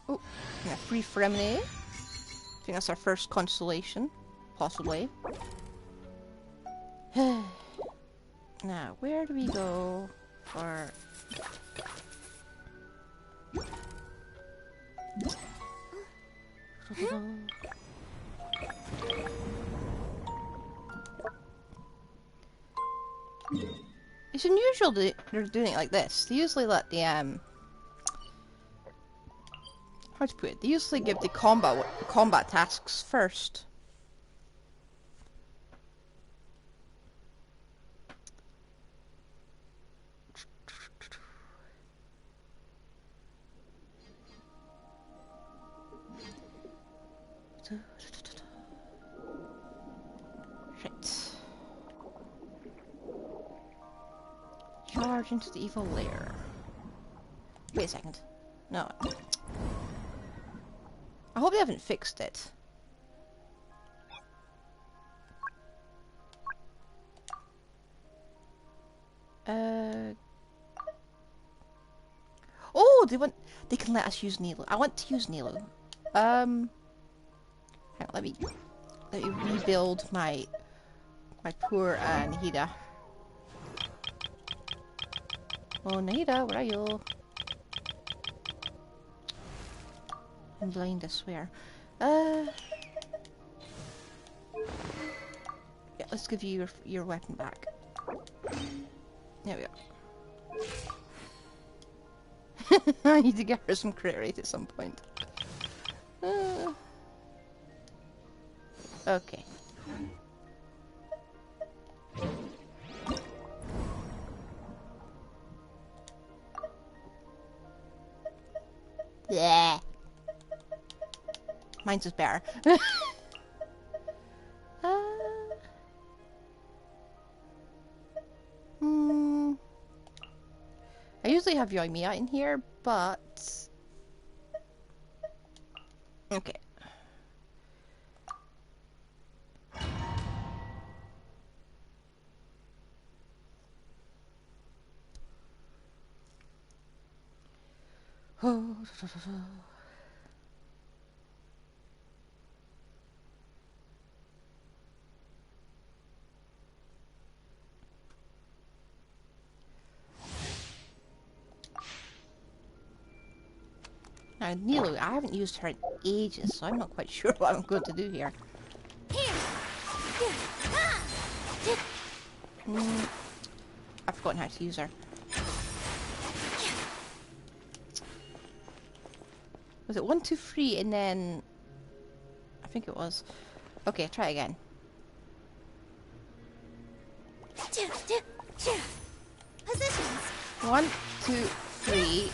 Oh, yeah, free Fremy. I think that's our first consolation. Possibly. Now, where do we go for... It's unusual that they're doing it like this. They usually let the, how to put it? They usually give the combat tasks first. Right. Charge into the evil lair. Wait a second. No. I hope they haven't fixed it. Oh, they can let us use Nilo. I want to use Nilo. Hang on, let me rebuild my poor Nahida. Oh, Nahida, where are you? I'm blind, I swear. Yeah, let's give you your weapon back. There we go. I need to get her some crit rate at some point. Okay. Yeah. Mine's is better. I usually have Yoimiya in here, but... Okay. Now, Nilo, I haven't used her in ages, so I'm not quite sure what I'm going to do here. I've forgotten how to use her. Was it 1, 2, 3, and then... I think it was. Okay, try again. Positions. 1, 2, 3.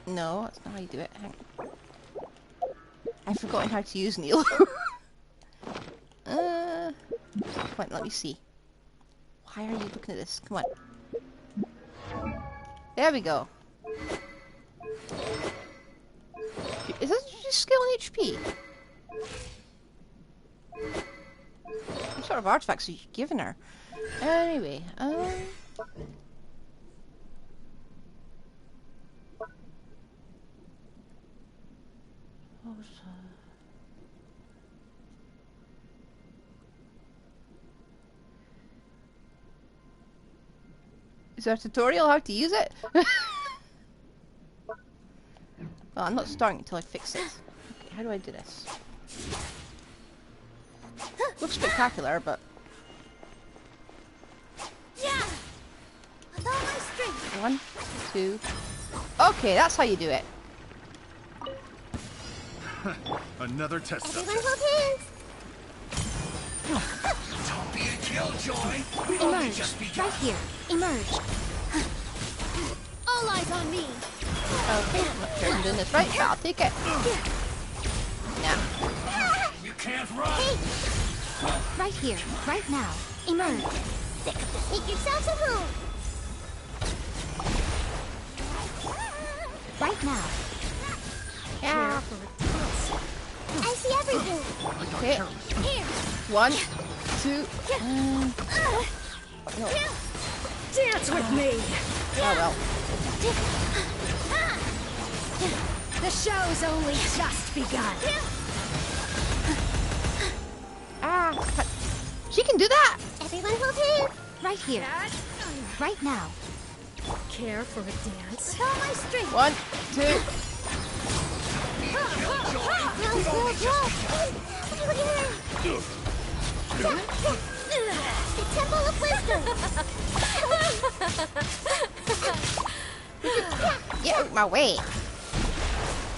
No, that's not how you do it. Hang on. I've forgotten how to use Nilo. Come on, let me see. Why are you looking at this? Come on. There we go. Is this just skill and HP? What sort of artifacts are you giving her? Anyway, is there a tutorial how to use it? Well, I'm not starting until I fix it. Okay, how do I do this? Looks spectacular, but... Yeah. With all my strength. 1, 2... Okay, that's how you do it. Another test Everyone subject. hold hands. Don't be a killjoy. Emerge. Right here. Emerge. All eyes on me. Okay, I'm not sure I'm doing this right, but I'll take it. Now. You can't run! Right here, right now. Emerge. Make yourselves at home. Right now. Yeah. I see everything. Okay. Here. 1, 2, no. Dance with me! Oh well. The show's only just begun. Ah, she can do that. Everyone hold hands. Right here. Right now. Care for a dance? With all my strength. 1, 2. The Temple of Wisdom. Get out my way.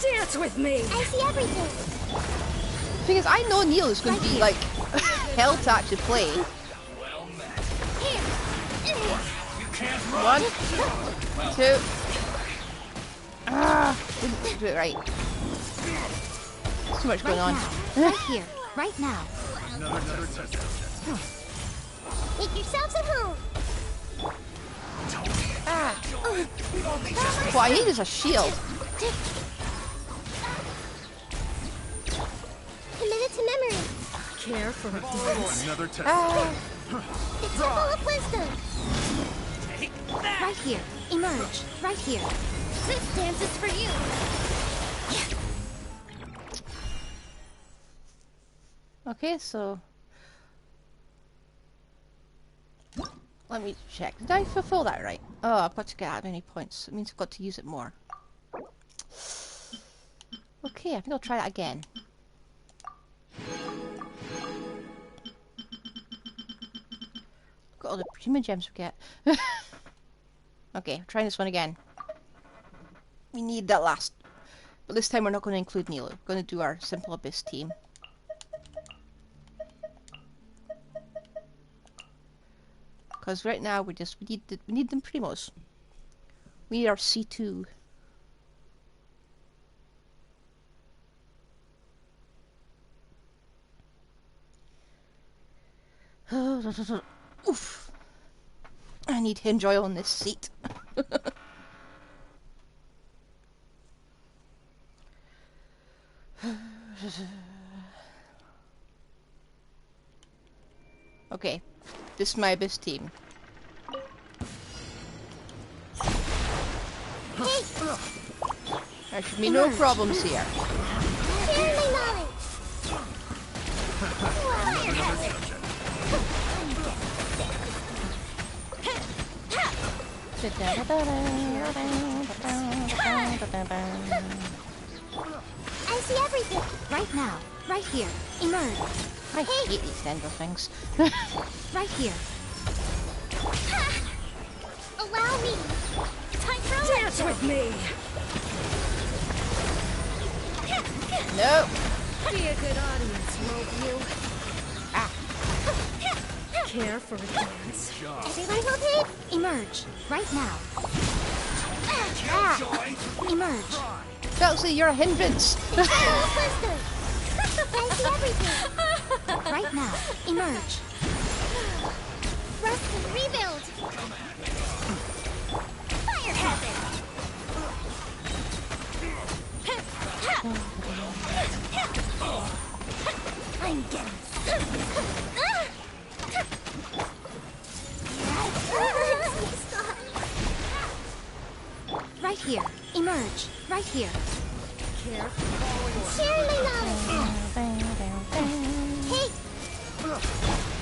Dance with me! I see everything. Because I know Neil is going to be like hell to actually play. Well met. Here. You can't run! 1, 2. Ah, didn't do it right. Too much going on. Right here, right now. Make yourselves at home. Ah. What I need is a shield. Committed to memory. Care for a dance? Another test. Ah. The Temple of Wisdom. Right here. Emerge. Right here. This dance is for you. Okay, so let me check. Did I fulfill that right? Oh, I've got to get that many points. It means I've got to use it more. Okay, I think I'll try that again. Look at all the human gems we get. Okay, trying this one again. We need that last. But this time we're not going to include Neil. We're going to do our Simple Abyss team. Because right now we need them primos. We need our C2. Oof! I need to enjoy on this seat. Okay, this is my Abyss team. There should be no problems here. Share my knowledge. I see everything. Right now. Right here. Emerge. I hate these tendril things. Right here. Allow me. Time for a Dance with me! No. Be a good audience, won't you? Care for a dance? Everyone hold hands. Emerge. Right now. Emerge. Thelxie, you're a hindrance. Temple of Wisdom. I see everything. Right now. Emerge. Rust and rebuild. Fire hazard. I'm getting. Right here. Emerge. Right here. Care Share my knowledge. Hey,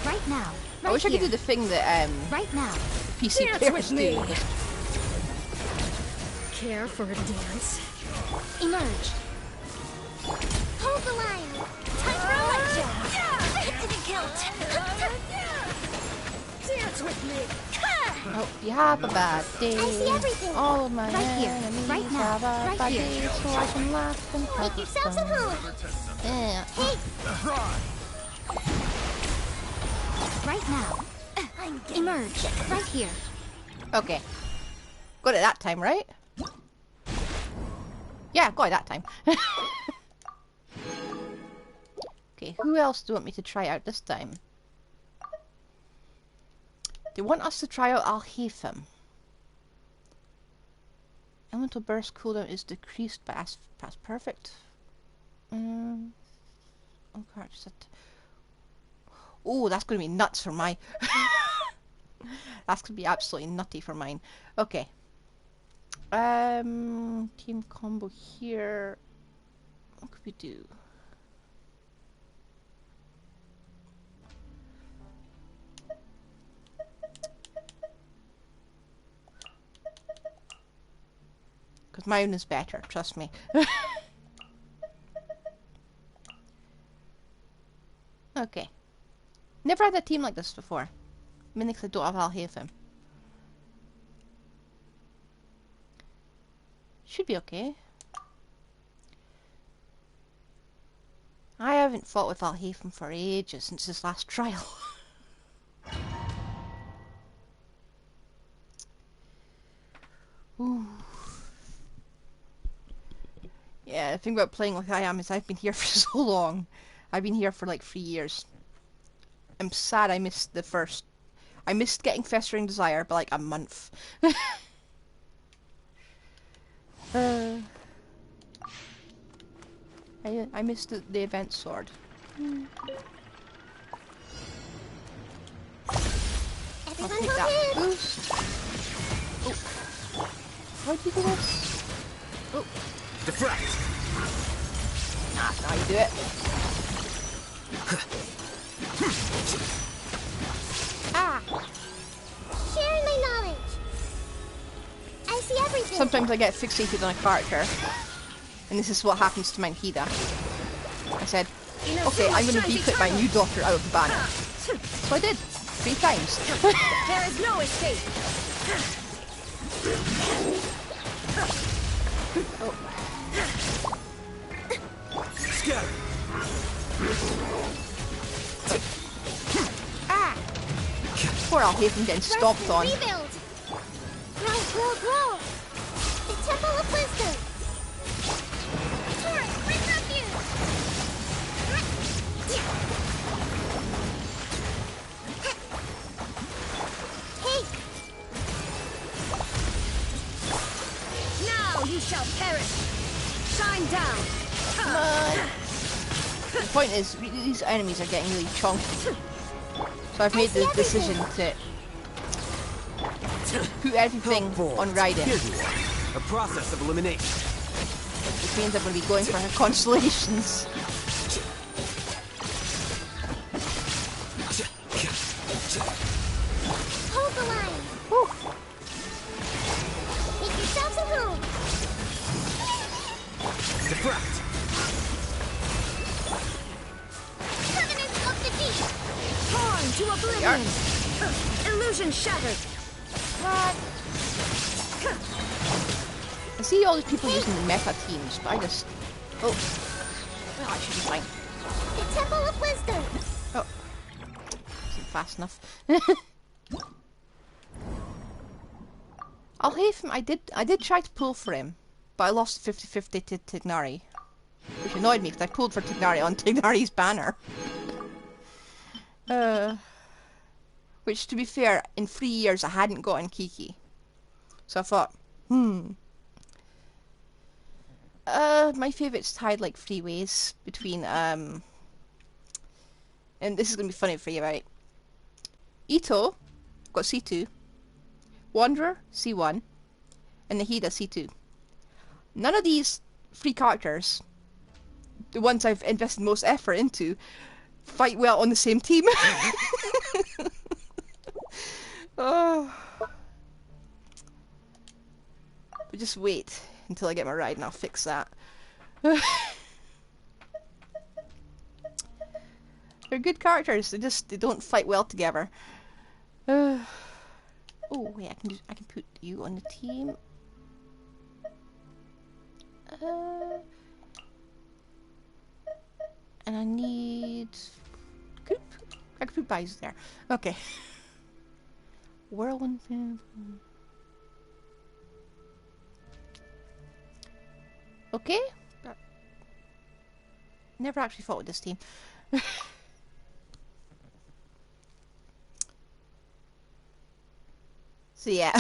Right now. I Right wish I here. could do the thing that Right now. PC Dance players with do. me. Care for a dance? Emerge. hold the line. Time for a light show. It didn't count. Dance with me! Oh, you have a bad day. I see everything. All of my Right here. enemies Right now. have a Right bad here. day, so I can laugh and Make yourselves at home. Yeah. Hey, Right now. I'm getting. Emerge. Right here. Okay. Got it that time, right? Yeah, got it that time. Okay, who else do you want me to try out this time? They want us to try out Alhaitham. Elemental burst cooldown is decreased by past perfect. Oh, oh, that's going to be nuts for my... That's going to be absolutely nutty for mine. Okay. Team combo here. What could we do? Because mine is better, trust me. Okay. Never had a team like this before. Mainly because I don't have Alhaitham. Should be okay. I haven't fought with Alhaitham for ages, since his last trial. Ooh. Yeah, the thing about playing like I am is I've been here for so long. I've been here for like 3 years. I'm sad I missed the first... I missed getting Festering Desire by like a month. I missed the event sword. I'll take that boost. Oh. How do you do this? Oh. Deflect! That's not how you do it. Ah! Sharing my knowledge. I see everything. Sometimes I get fixated on a character. And this is what happens to mine Hida. I said, okay, I'm going to de-put my new daughter out of the banner. So I did. 3 times. There is no escape. Oh. Scatter! Ah! Poor Alhaitham getting stomped on. Rebuild. Grow, grow, grow. The Temple of Wisdom. Torrent, bring refuge. Take. Now you shall perish. Shine down. Come on. The point is, these enemies are getting really chunky. So I've made the decision to put everything on Raiden. Here you are. A process of elimination. Which means I'm going to be going for her constellations. Hold the line. Whew. Make yourselves at home. Deflect! Covenant of the Deep. Torn to oblivion. Illusion shattered. What? I see all these people using the mecha teams, but I just... Oh. Well, I should be fine. The Temple of Wisdom. Oh. Isn't fast enough. Alhaitham, I did try to pull for him, but I lost 50-50 to Tignari. Which annoyed me, because I pulled for Tignari on Tignari's banner. Which, to be fair, in 3 years I hadn't gotten Kiki. So I thought, my favourite's tied like 3 ways between, and this is going to be funny for you, right? Ito got C2, Wanderer C1, and Nahida C2. None of these 3 characters, the ones I've invested most effort into, fight well on the same team. Oh. But just wait until I get my ride and I'll fix that. They're good characters, they don't fight well together. Oh wait, I can put you on the team. And I need... I can put Bies there. Okay. Whirlwind... Okay. Never actually fought with this team. So yeah,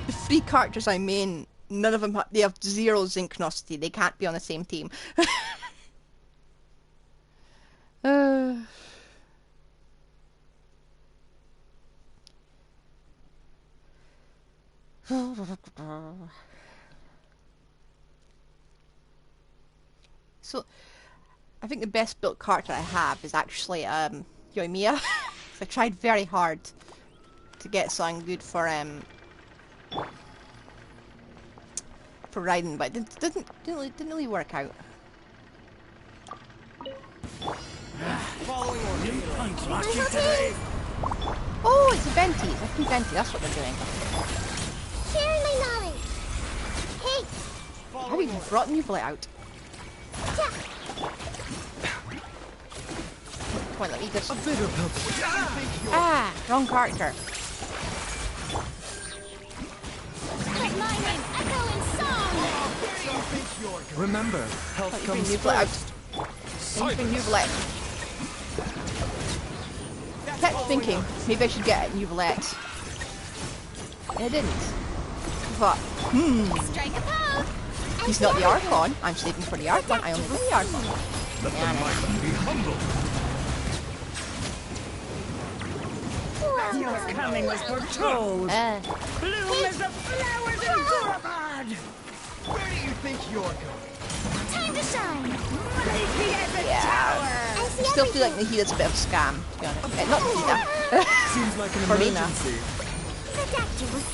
the 3 characters I main, none of them they have 0 synchronicity. They can't be on the same team. So, I think the best built character I have is actually Yoimiya. I tried very hard to get something good for Raiden, but it didn't really work out. Following orders. Oh, it's a Venti. I think Venti. That's what they're doing. Sharing my knowledge. Hey, How have you brought Nublet out? yeah. Come on, let me just... A bigger pellet. Ah, wrong character. Let my name echo in song. Remember, health You bring comes Nublet out. first. You bring Nublet. Kept thinking maybe I should get a Nublet. And I didn't. But, Strike a pose. he's not the Archon. I'm saving for the Archon. I only bring the Archon. Let the mighty be humble. Your coming was foretold. Bloom as the flowers in Durabad. Where do you think you're going? time to shine. Mighty as a tower. I see Still feel like everything. Nahida's a bit of a scam, to be honest. Not Nahida. Seems like an Furina. emergency. Ridiculous.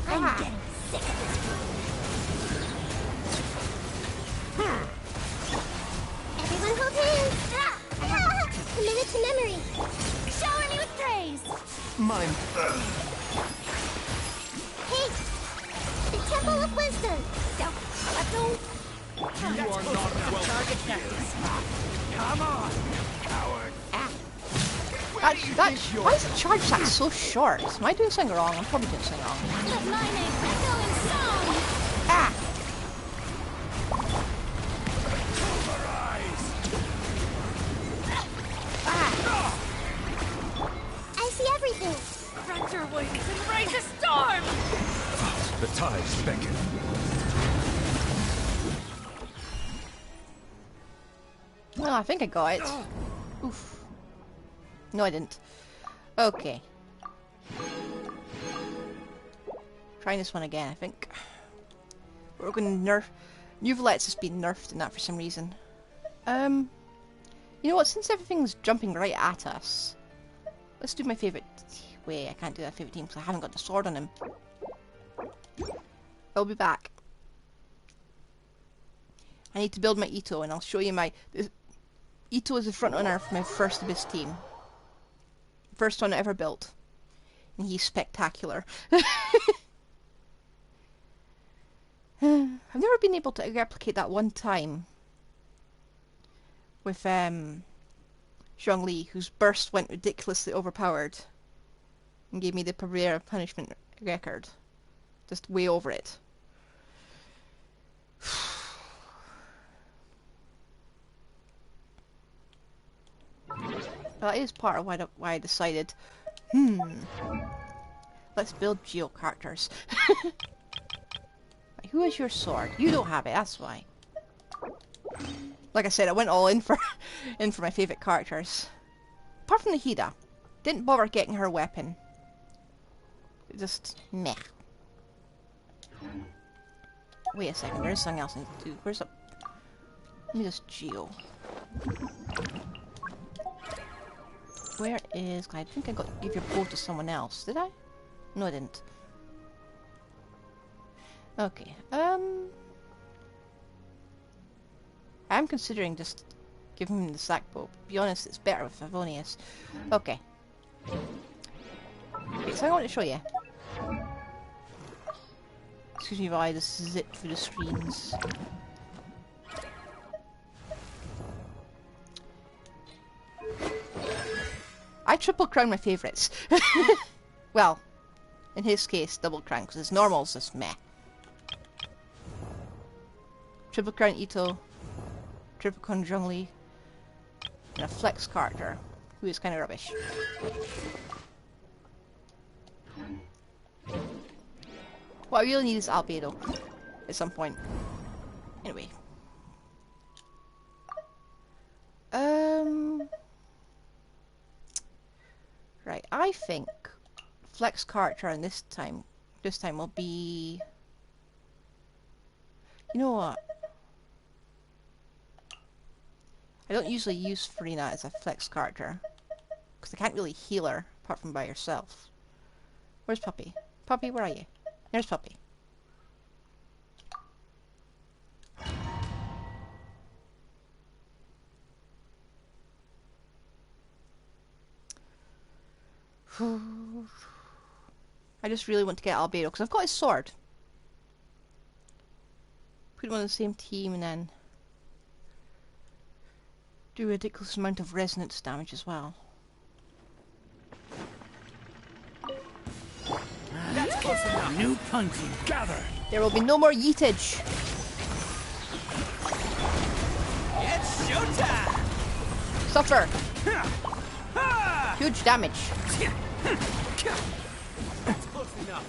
I'm getting sick of this. Everyone hold hands. Commit to memory. Shower me with praise. Mine. Hey, the Temple of Wisdom. You are not welcome here. Come on, coward. Why is the charge attack so short? Am I doing something wrong? I'm probably doing something wrong. Let my name echo in song. Ah! I see everything. Front your wings and raise a storm! The tides beckon. Well, I think I got it. Oof. No, I didn't. Okay. Trying this one again, I think. We're going to nerf... Nuvalet's has been nerfed in that for some reason. You know what, since everything's jumping right at us, let's do my favourite... Wait, I can't do that favourite team because I haven't got the sword on him. I'll be back. I need to build my Ito, and I'll show you my... Ito is the front runner for my first Abyss team. First one I ever built. And he's spectacular. I've never been able to replicate that one time with Zhongli, whose burst went ridiculously overpowered and gave me the Pereira punishment record. Just way over it. That is part of why I decided, let's build Geo characters. Who has your sword? You don't have it, that's why. Like I said, I went all in for my favourite characters. Apart from Nahida. Didn't bother getting her weapon. Just meh. Wait a second, there's something else I need to do. Where's the... Let me just Geo. Where is... I think I got to give your bow to someone else. Did I? No, I didn't. Okay. I'm considering just giving him the sack bow. To be honest, it's better with Favonius. Okay. So I want to show you. Excuse me while I just zip through the screens. I triple crown my favourites. Well, In his case, double crown, because his normal's just meh. Triple crown Ito, triple crown Zhongli, and a flex character, who is kind of rubbish. What I really need is Albedo at some point. Anyway. Right, I think flex character and this time will be, you know what? I don't usually use Furina as a flex character because I can't really heal her apart from by herself. Where's Puppy? Puppy, where are you? There's Puppy. I just really want to get Albedo because I've got his sword. Put him on the same team and then do a ridiculous amount of resonance damage as well. That's close enough. New punching. Gather. There will be no more yeetage. It's showtime. Suffer. Huge damage. That's close enough.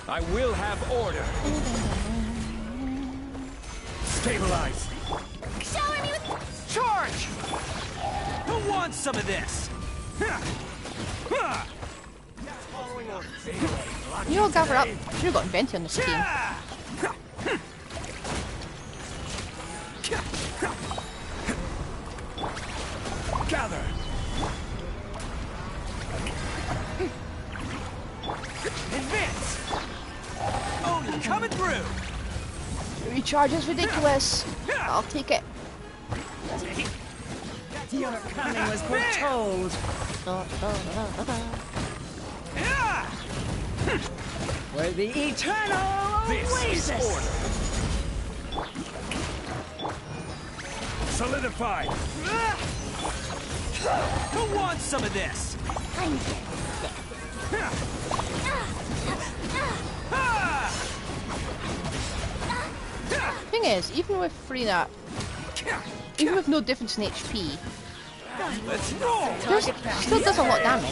I will have order. Stabilize. Shower me with... Charge! Who wants some of this? You know, gather up. Should have gotten Venti on this team. Gather. Advance. Oni coming through. The recharge is ridiculous. I'll take it. Your coming was foretold. Where the eternal This is oasis. order. Solidify. Who wants some of this? Thing is, even with Furina, even with no difference in HP, Let's roll. still does a lot of damage.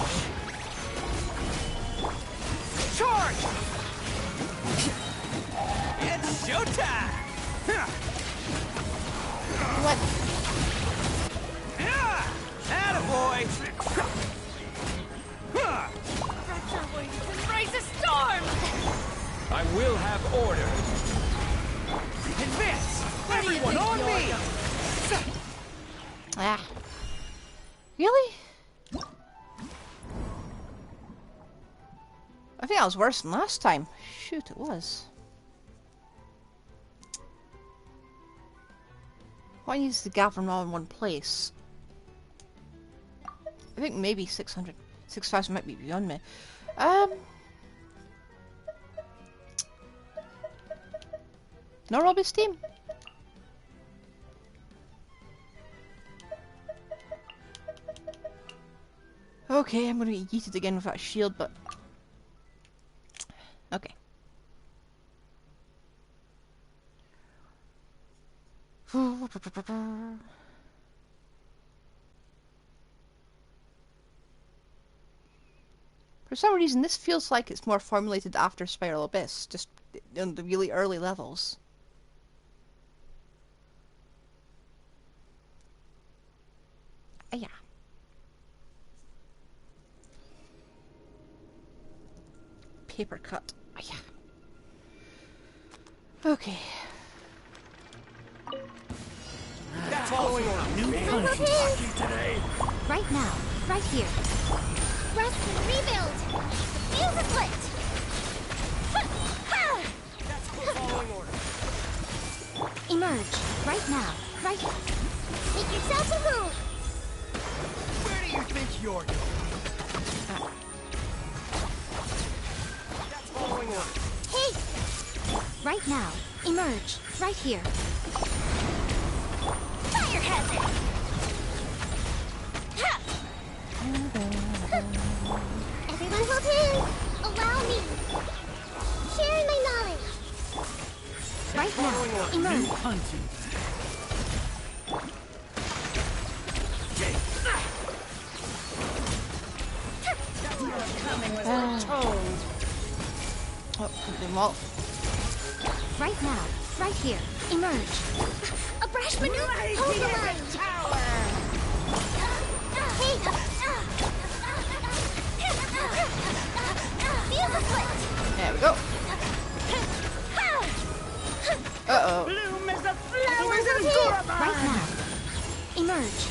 Charge. It's showtime. What? Attaboy. Embrace a storm! I will have order. Advance! Everyone on me! Ah. Really? I think that was worse than last time. Shoot, it was. Why needs to gather them all in one place? I think maybe 600, 6,000 might be beyond me. No Robbie's team. Okay, I'm gonna get yeeted again with that shield, but okay. For some reason, this feels like it's more formulated after Spiral Abyss, just in the really early levels. Yeah. Paper cut. Yeah. Okay. That's following on. New punching today. Right now, right here. Rest and rebuild. Fuse a split. That's following order. Emerge. Right now, right here. Make yourself a move. Where do you think you're going? That's following order. Hey. Right now, emerge. Right here. Fire hazard. Everyone hold hands. Allow me. Sharing my knowledge. Right now, emerge. Hunting. Coming was foretold. Oh, them all. Right now, right here, emerge. A brash maneuver. Hold the line. Hey. Feel the foot. There we go. Uh-oh. Bloom as the flowers Everyone of hold hands. Gorman. Right now, emerge.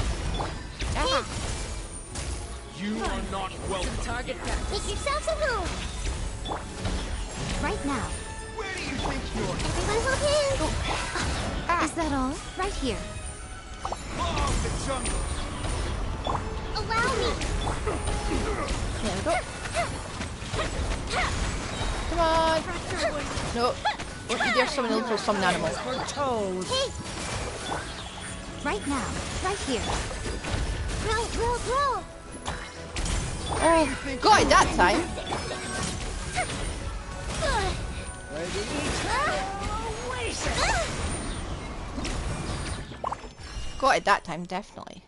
Ah. You are not welcome. Target practice. Make yourselves at home. Right now. Where do you think you're? Everyone hold hands. Is that all? Right here. Oh, the jungle. Allow me. There we go. Come on. No. Don't you dare summon for some animal. Foretold. Hey. Right now. Right here. Roll, roll, roll. Oh, got it that time. Got it that time, definitely.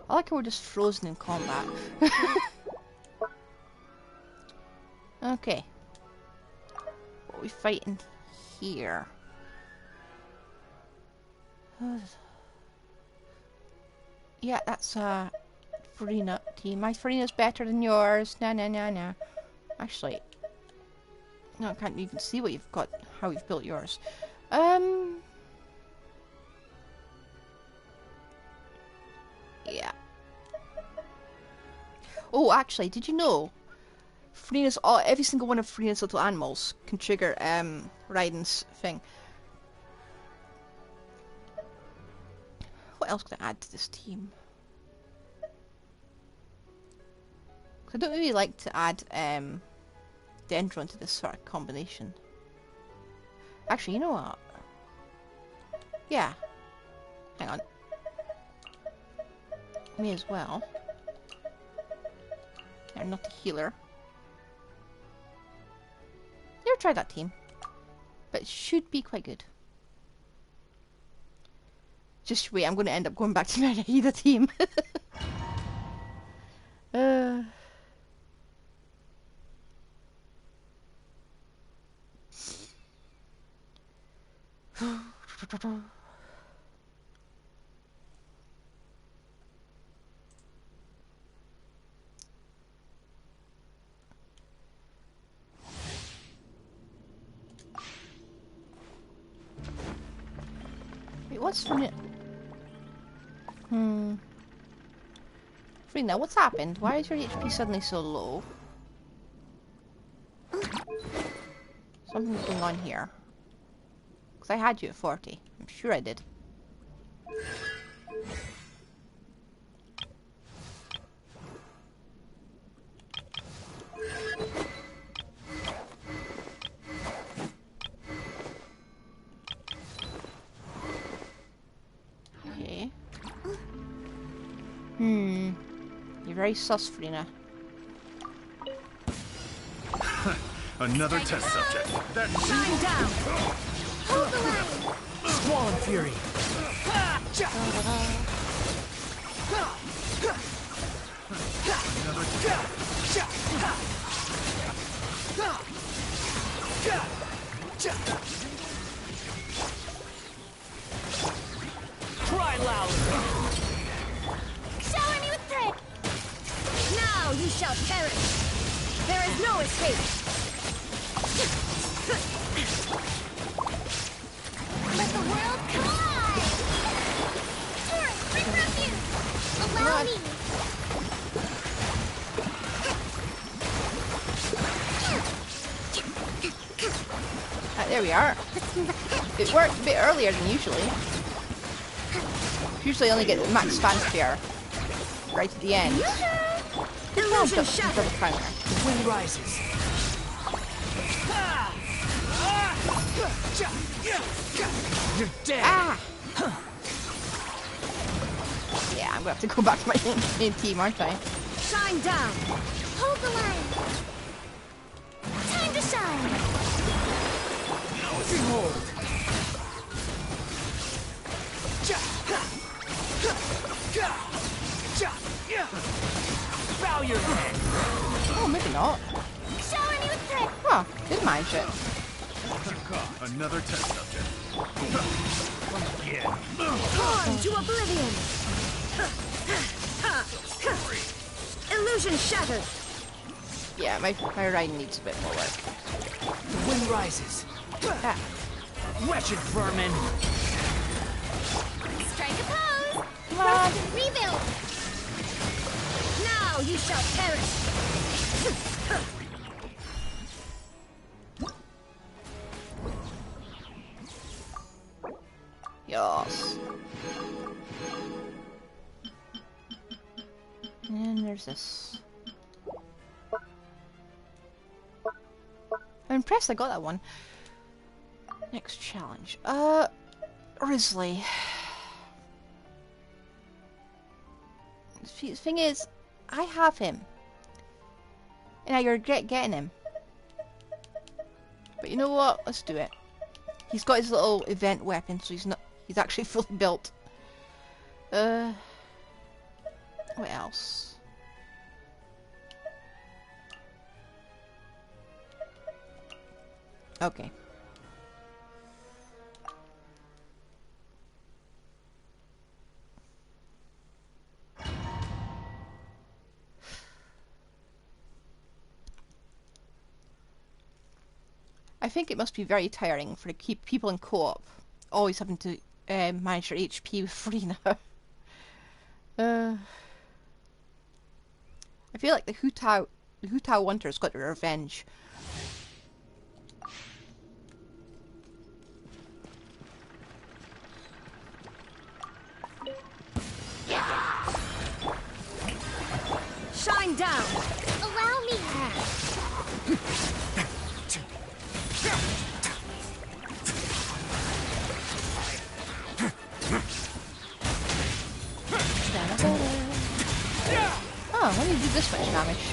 I like how we're just frozen in combat. Okay. What are we fighting here? Yeah, that's Furina team. My Furina's better than yours. Nah. Actually, no, I can't even see what you've got, how you've built yours. Yeah. Oh, actually, did you know Furina's every single one of Furina's little animals can trigger Raiden's thing. What else can I add to this team? I don't really like to add Dendron to this sort of combination. Actually, you know what? Yeah. Hang on. Me as well. They're not the healer. Never tried that team. But it should be quite good. Just wait, I'm going to end up going back to my Aida team. Wait, what's Furina? Furina, what's happened? Why is your HP suddenly so low? Something's going on here. Because I had you at 40. I'm sure I did. Okay. You're very sus, Furina. Another test subject. That's Shine down. Hold the line. Squall Fury. Cry loud. Shower me with thread. Now you shall perish. There is no escape. Let the world collide. Taurus, bring refuge. Allow me. There we are. It worked a bit earlier than usually. Usually I only get max fanfare right at the end. Illusion shattered. Double counter. The wind rises. You're dead. Ah! have to go back to my main team, aren't I? Shine down. Hold the line. Time to shine. Behold. Bow your head. Oh, maybe not. Shower me with threat. Huh, did manage it. Another test subject. Torn to oblivion. Illusion shattered. Yeah, my riding needs a bit more work. The wind rises. Ah. Wretched vermin. Strike a pose. Come on. Rebuild. Now you shall perish. Yes. And there's this. I'm impressed I got that one. Next challenge. Risley. The thing is, I have him. And I regret getting him. But you know what? Let's do it. He's got his little event weapon, so he's actually fully built. What else? Okay. I think it must be very tiring for the people in co-op always having to manage their HP with Furina. I feel like the Hu Tao Hunters got their revenge. Shine down. Allow me. Oh, why do you do this much damage?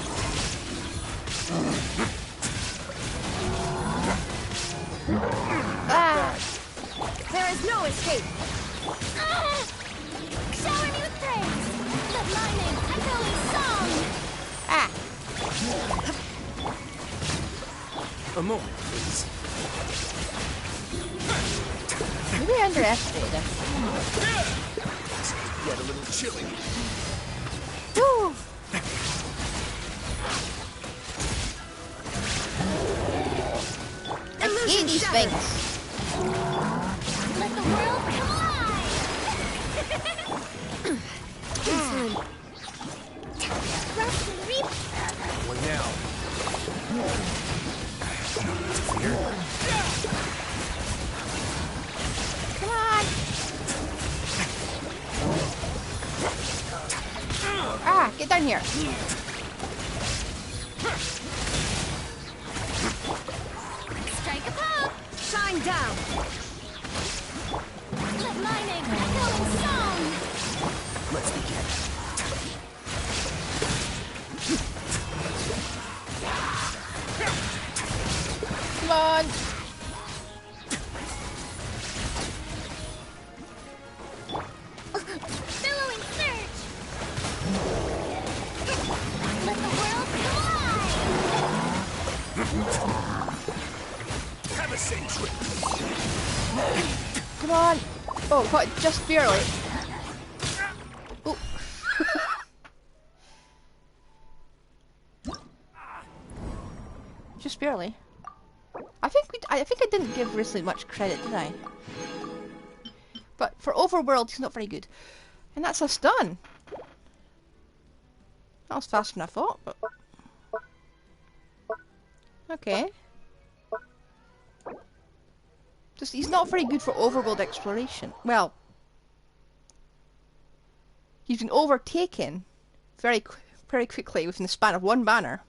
Ah! There is no escape. Shower me with praise. Let my name echo in song. Ah! A moment, please. Maybe I underestimated him. Get a little chilly. Woo! I hate these things. Let the world collide. Rush and reap. One now. Come on! Ah, get down here. Strike a pose. Shine down. Let my name echo in song. Let's begin. Come on! Billowing surge. Let the world collide. Have a safe trip. Come on! Oh, what? Just barely. Oh. Just barely. I think I didn't give Risley much credit, did I? But for Overworld, he's not very good. And that's us done. That was faster than I thought, but... Okay. Just, he's not very good for overworld exploration. Well... He's been overtaken very quickly within the span of one banner.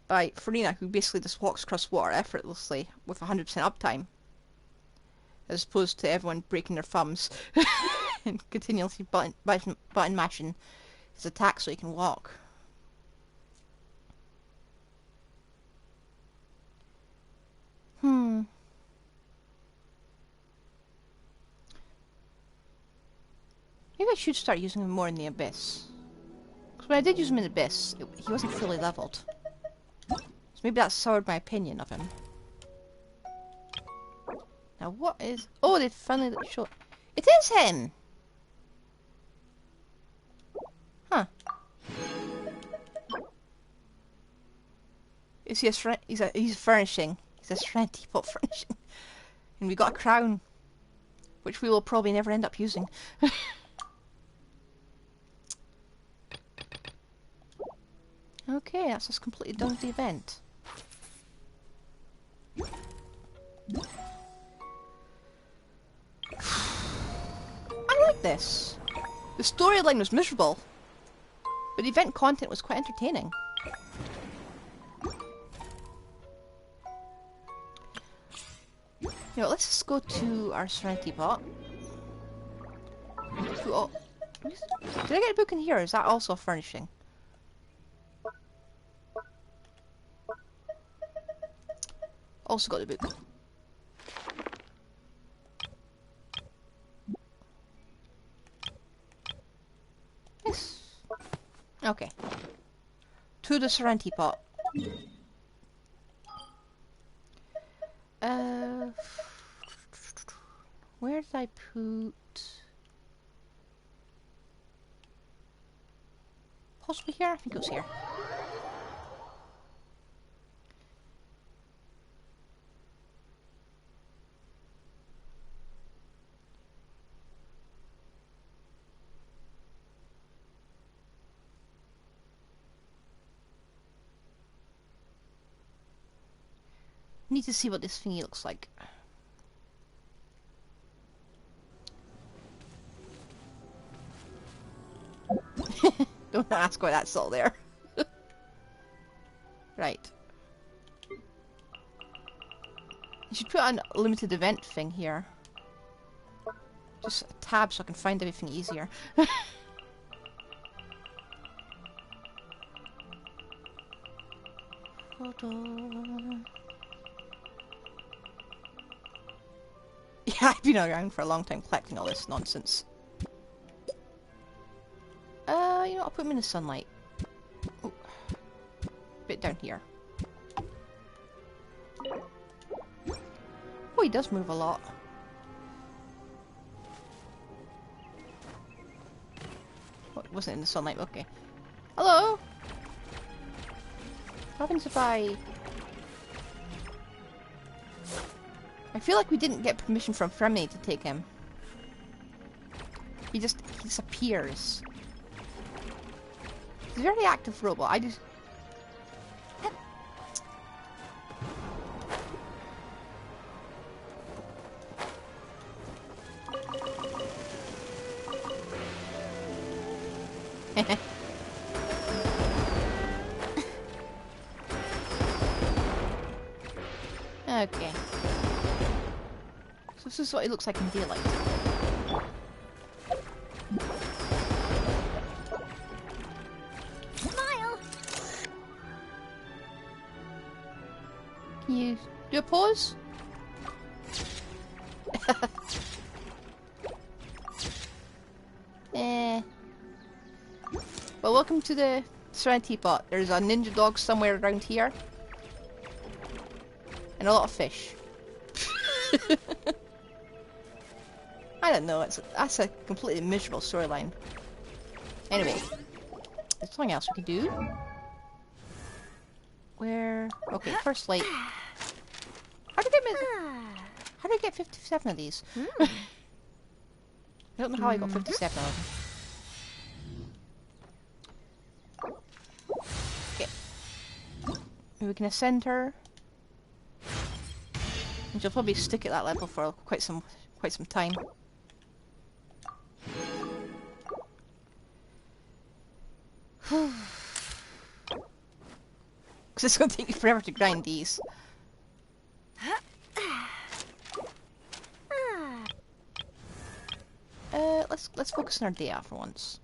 By Furina, who basically just walks across water effortlessly with 100% uptime. as opposed to everyone breaking their thumbs and continuously button mashing his attack so he can walk. Maybe I should start using him more in the Abyss. Because when I did use him in the Abyss, he wasn't fully leveled. So maybe that soured my opinion of him. Now what is... Oh, they finally showed... It is him! Huh. Is he he's furnishing. He's a Serenity pot furnishing. And we got a crown. Which we will probably never end up using. Okay, that's us completely done with the event. I like this. The storyline was miserable, but the event content was quite entertaining. You know, let's just go to our Serenity bot. Oh, did I get a book in here? Is that also furnishing? Also got the book. Yes. Okay. To the Serenity pot. Where did I put... Possibly here? I think it was here. Need to see what this thingy looks like. Don't ask why that's all there. Right. You should put an limited event thing here. Just a tab so I can find everything easier. Yeah, I've been around for a long time collecting all this nonsense. You know, I'll put him in the sunlight. Ooh. Bit down here. Oh, he does move a lot. What, wasn't in the sunlight? Okay. Hello? What happens if I feel like we didn't get permission from Furina to take him. He disappears. He's a very active robot. I just... Okay. So this is what it looks like in daylight. Smile! Can you do a pause? Well, welcome to the Serenity Pot. There's a ninja dog somewhere around here. And a lot of fish. I don't know, that's a completely miserable storyline. Anyway, there's something else we could do. Where... Okay, first light. How did I get 57 of these? I don't know how I got 57 of them. Okay. Maybe we can ascend her. And she'll probably stick at that level for quite some time. Because it's going to take me forever to grind these. let's focus on our day for once.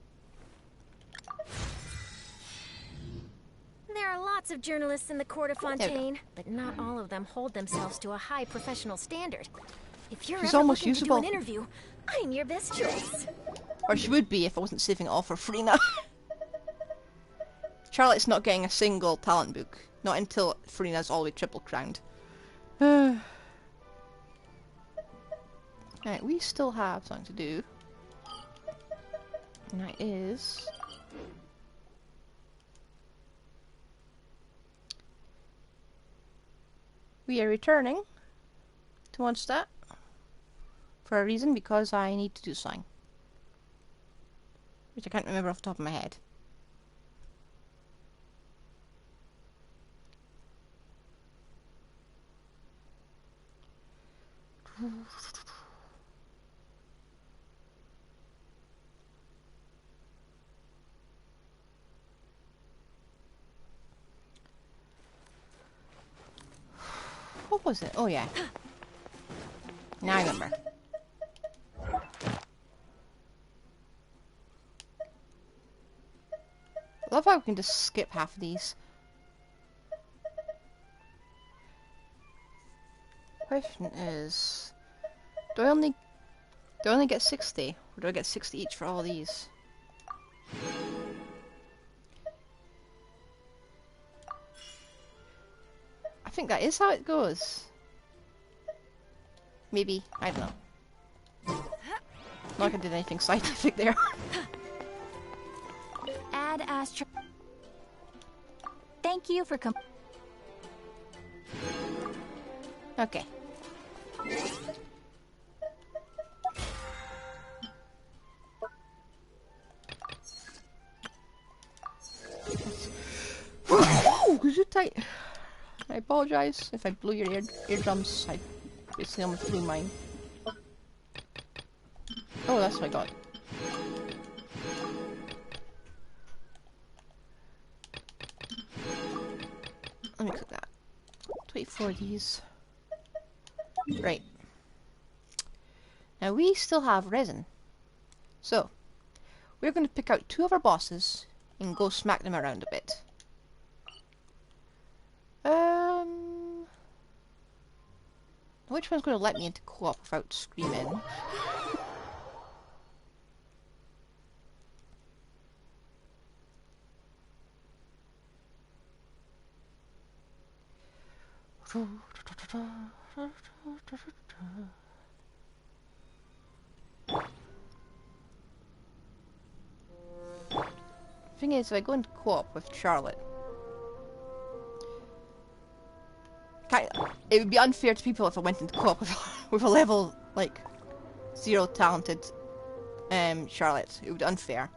There are lots of journalists in the court of Fontaine, but not all of them hold themselves to a high professional standard. If you're She's ever almost looking usable. to do an interview, I'm your best choice. Or she would be if I wasn't saving it all for Furina. Charlotte's not getting a single talent book. Not until Furina's all the way triple crowned. Right, we still have something to do. And that is... we are returning to Mondstadt for a reason, because I need to do something. Which I can't remember off the top of my head. What was it? Oh yeah. Now I remember. I love how we can just skip half of these. Question is, do I only get 60? Or do I get 60 each for all these? I think that is how it goes. Maybe, I don't know. Not gonna do anything scientific there. Add astro. Thank you for Okay. Cause you're tight. I apologize if I blew your eardrums. I basically almost blew mine. Oh, that's what I got. Let me click that. 24 of these. Right. Now we still have resin. So, we're going to pick out 2 of our bosses and go smack them around a bit. Which one's going to let me into co-op without screaming? Thing is, if I go into co-op with Charlotte, it would be unfair to people if I went into co-op with a level like 0 talented Charlotte. It would be unfair.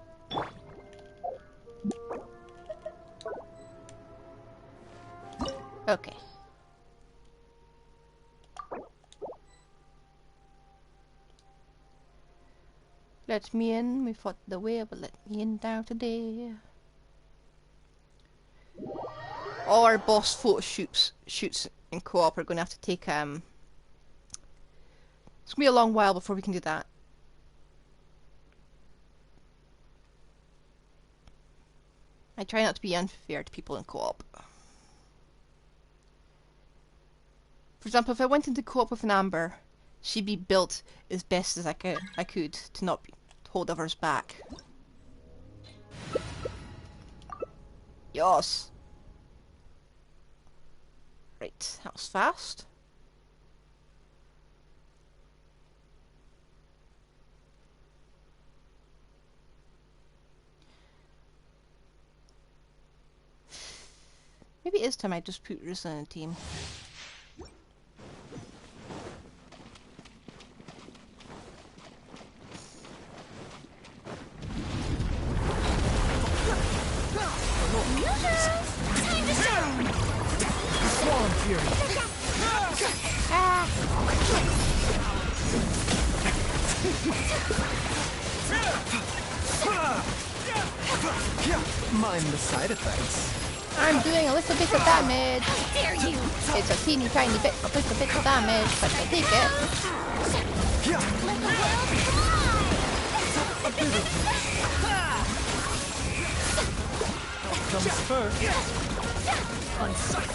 Okay. Let me in. We fought the way, but let me in now today. All our boss photo shoots in co-op are going to have to take it's going to be a long while before we can do that. I try not to be unfair to people in co-op. For example, if I went into co-op with an Amber, she'd be built as best as I could to not hold others back. Yes. Right, that was fast. Maybe it is time I just put Rissa in a team. Time to shine! Swarm Fury! Mind the side effects. I'm doing a little bit of damage. How dare you! It's a teeny tiny bit, a little bit of damage, but I take it. Let the world fly! Comes first. On sight.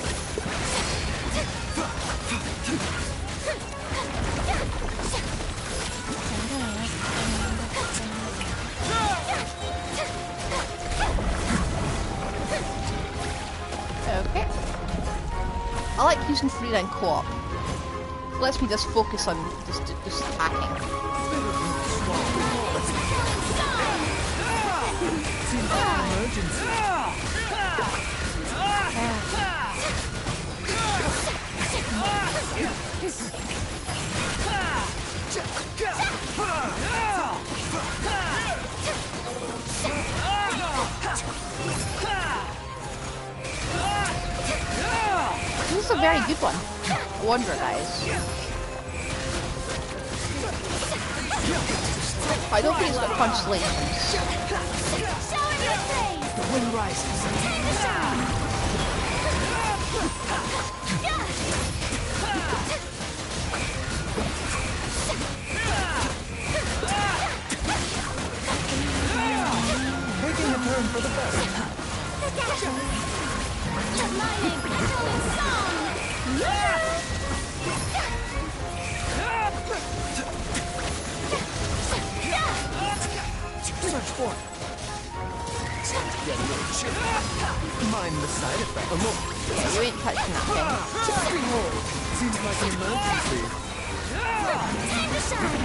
Okay. I like using Furina in co-op. It lets me just focus on just attacking. Seems like an emergency. This is a very good one. Wonder, guys. I don't think it's got constellations. The wind rises. Taking a turn for the best. Search for it. Get a little chip. Mind the side effect. Look. Yeah, you ain't touching that thing. Seems like an emergency. Time to shine!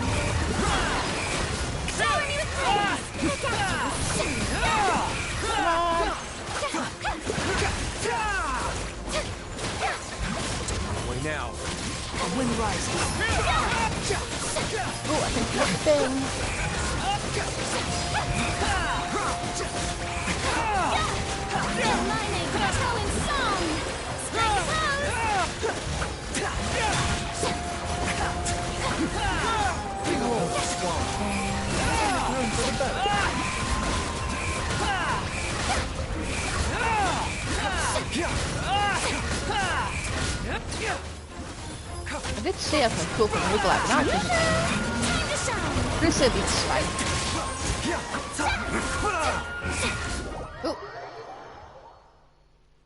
Shower me with praise! Away now. The wind rises. Oh, I can hit the thing. Lightning, controlling song! Strike pose! Behold the swamp. Turn for the better. I did say I could go for the black magic. This will be fine. Oh.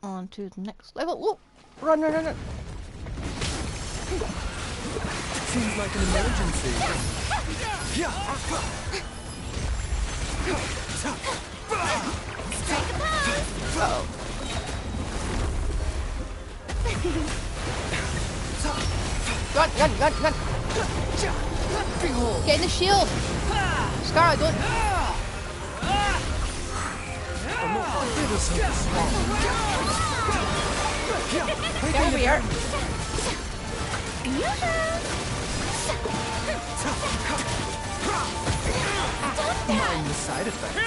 On to the next level. Whoa! Run, run, run, run. Seems like an emergency. Uh-oh. Run, run, run, run! Get in the shield! Scar, don't... Get over here! Mind the side effects.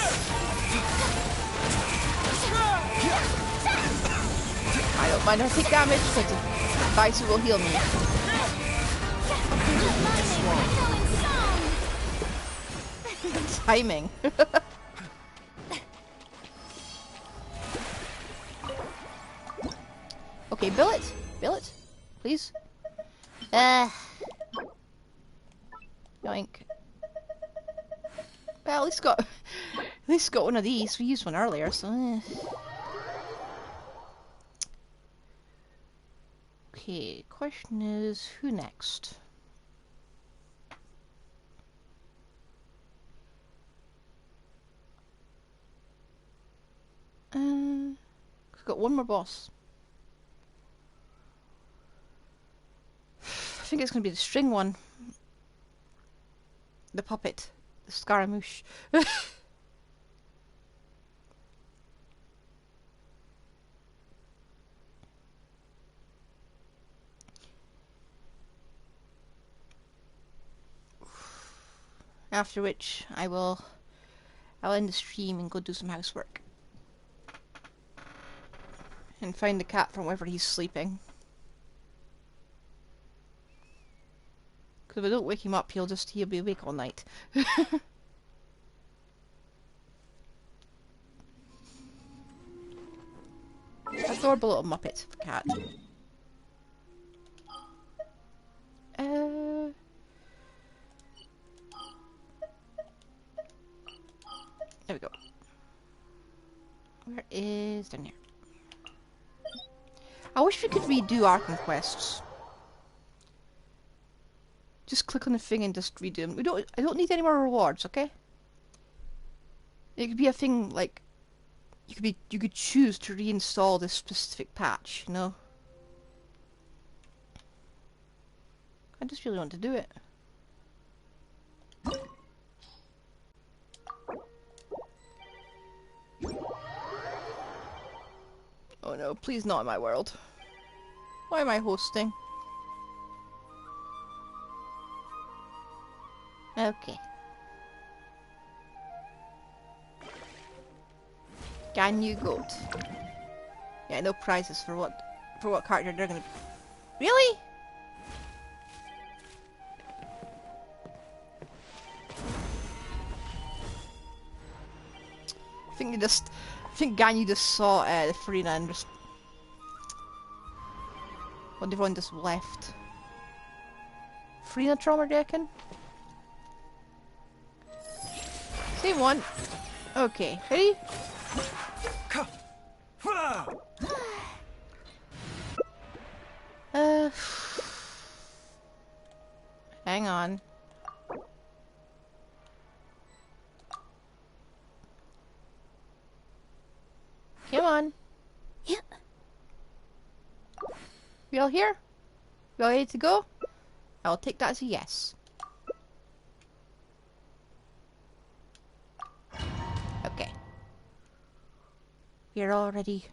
I don't mind if I take damage, because the Thelxie will heal me. Timing. Okay, billet. Billet, please. Yoink. Well, at least got one of these. We used one earlier, so. Okay, question is, who next? We've got one more boss. I think it's going to be the string one. The puppet. The Scaramouche. After which I'll end the stream and go do some housework. And find the cat from wherever he's sleeping. Because if I don't wake him up, he'll be awake all night. Adorable little Muppet cat. is down here. I wish we could redo our conquests. Just click on the thing and just redo them. I don't need any more rewards, okay? It could be a thing like you could choose to reinstall this specific patch, you know? I just really want to do it. Oh no, please not in my world. Why am I hosting? Okay. Can you goat? Yeah, no prizes for what character they're gonna... Really? I think Ganyu just saw the Furina and just... What, everyone just left? Furina trauma, do you reckon? Same one. Okay, ready? Hang on. Come on. Yeah. We all here? We all ready to go? I'll take that as a yes. Okay. We're all ready.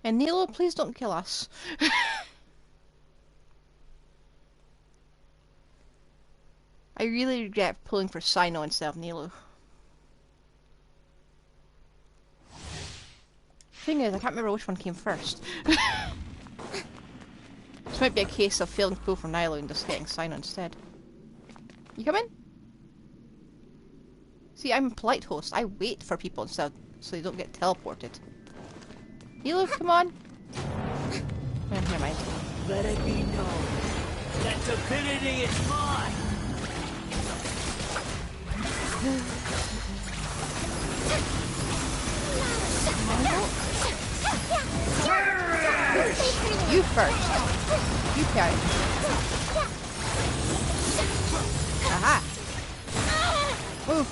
And Nilo, please don't kill us. I really regret pulling for Sino instead of Nilo. Thing is, I can't remember which one came first. This might be a case of failing to pull for Nilo and just getting Sino instead. You coming? See, I'm a polite host. I wait for people instead so they don't get teleported. Nilo, come on. Never mind. Let it be known that divinity is mine. You first. You carry. Aha. Move.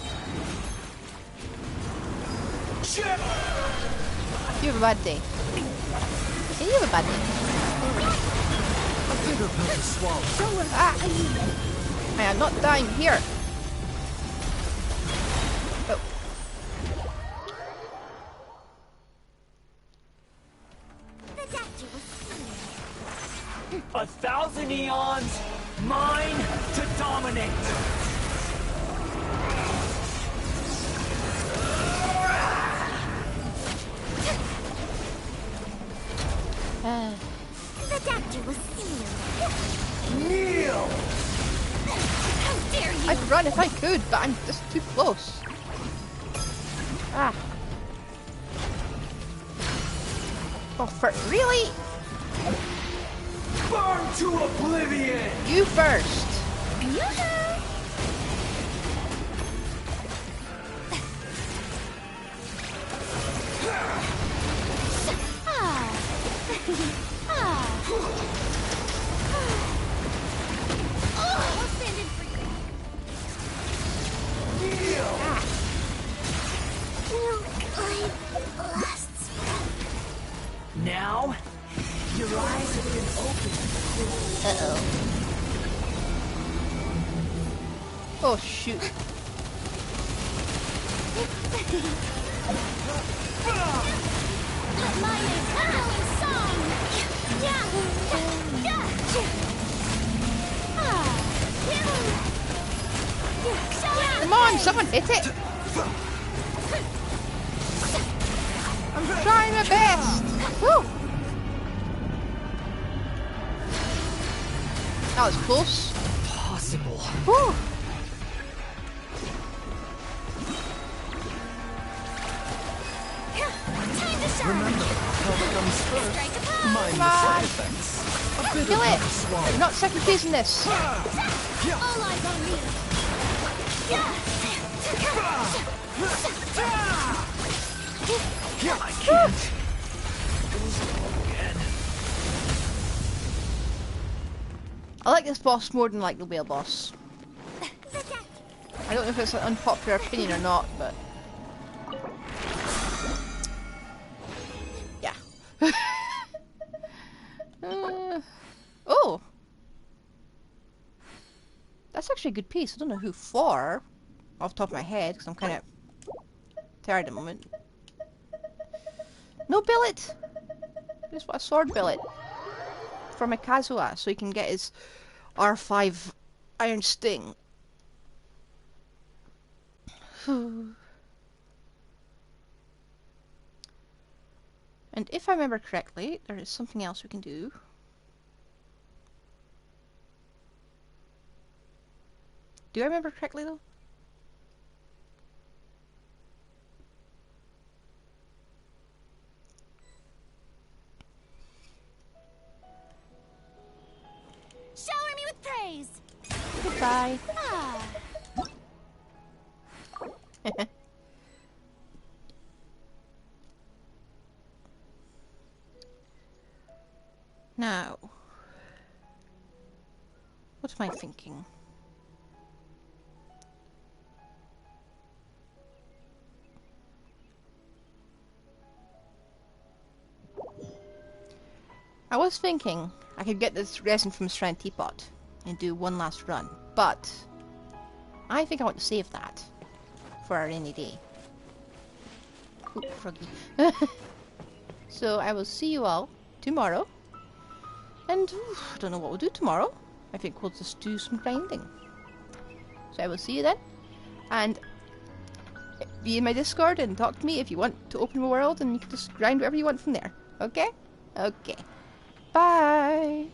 You have a bad day. Yeah, you have a bad day. A bigger pill to swallow. Ah. I am not dying here. Oh. 1,000 eons, mine to dominate. The doctor will see you. Kneel! How dare you! I'd run if I could, but I'm just too close. Ah. Oh, really? Burn to oblivion! You first. Now, your eyes have been opened. Uh-oh. Oh, shoot. Mine is Halloween song! Come on, someone hit it! I'm trying my best! Woo! That was close. Possible. Woo! Remember, health comes first. Mind the side effects. A bit Kill of it! to swallow. I'm not second phasing this. All eyes on me! I can't. I like this boss more than like the whale boss. I don't know if it's an unpopular opinion or not, but yeah. Oh, that's actually a good piece. I don't know who for, off the top of my head, because I'm kind of tired at the moment. No billet. Just want a sword billet for my Kazuha, so he can get his R5 Iron Sting. And if I remember correctly, there is something else we can do. Do I remember correctly though? Shower me with praise. Goodbye. Ah. Now, what am I thinking? I was thinking I could get this resin from Shrine Teapot and do one last run, but I think I want to save that for a rainy day. Ooh, froggy. So I will see you all tomorrow. And I don't know what we'll do tomorrow. I think we'll just do some grinding. So I will see you then. And be in my Discord and talk to me if you want to open the world, and you can just grind whatever you want from there. Okay? Okay. Bye!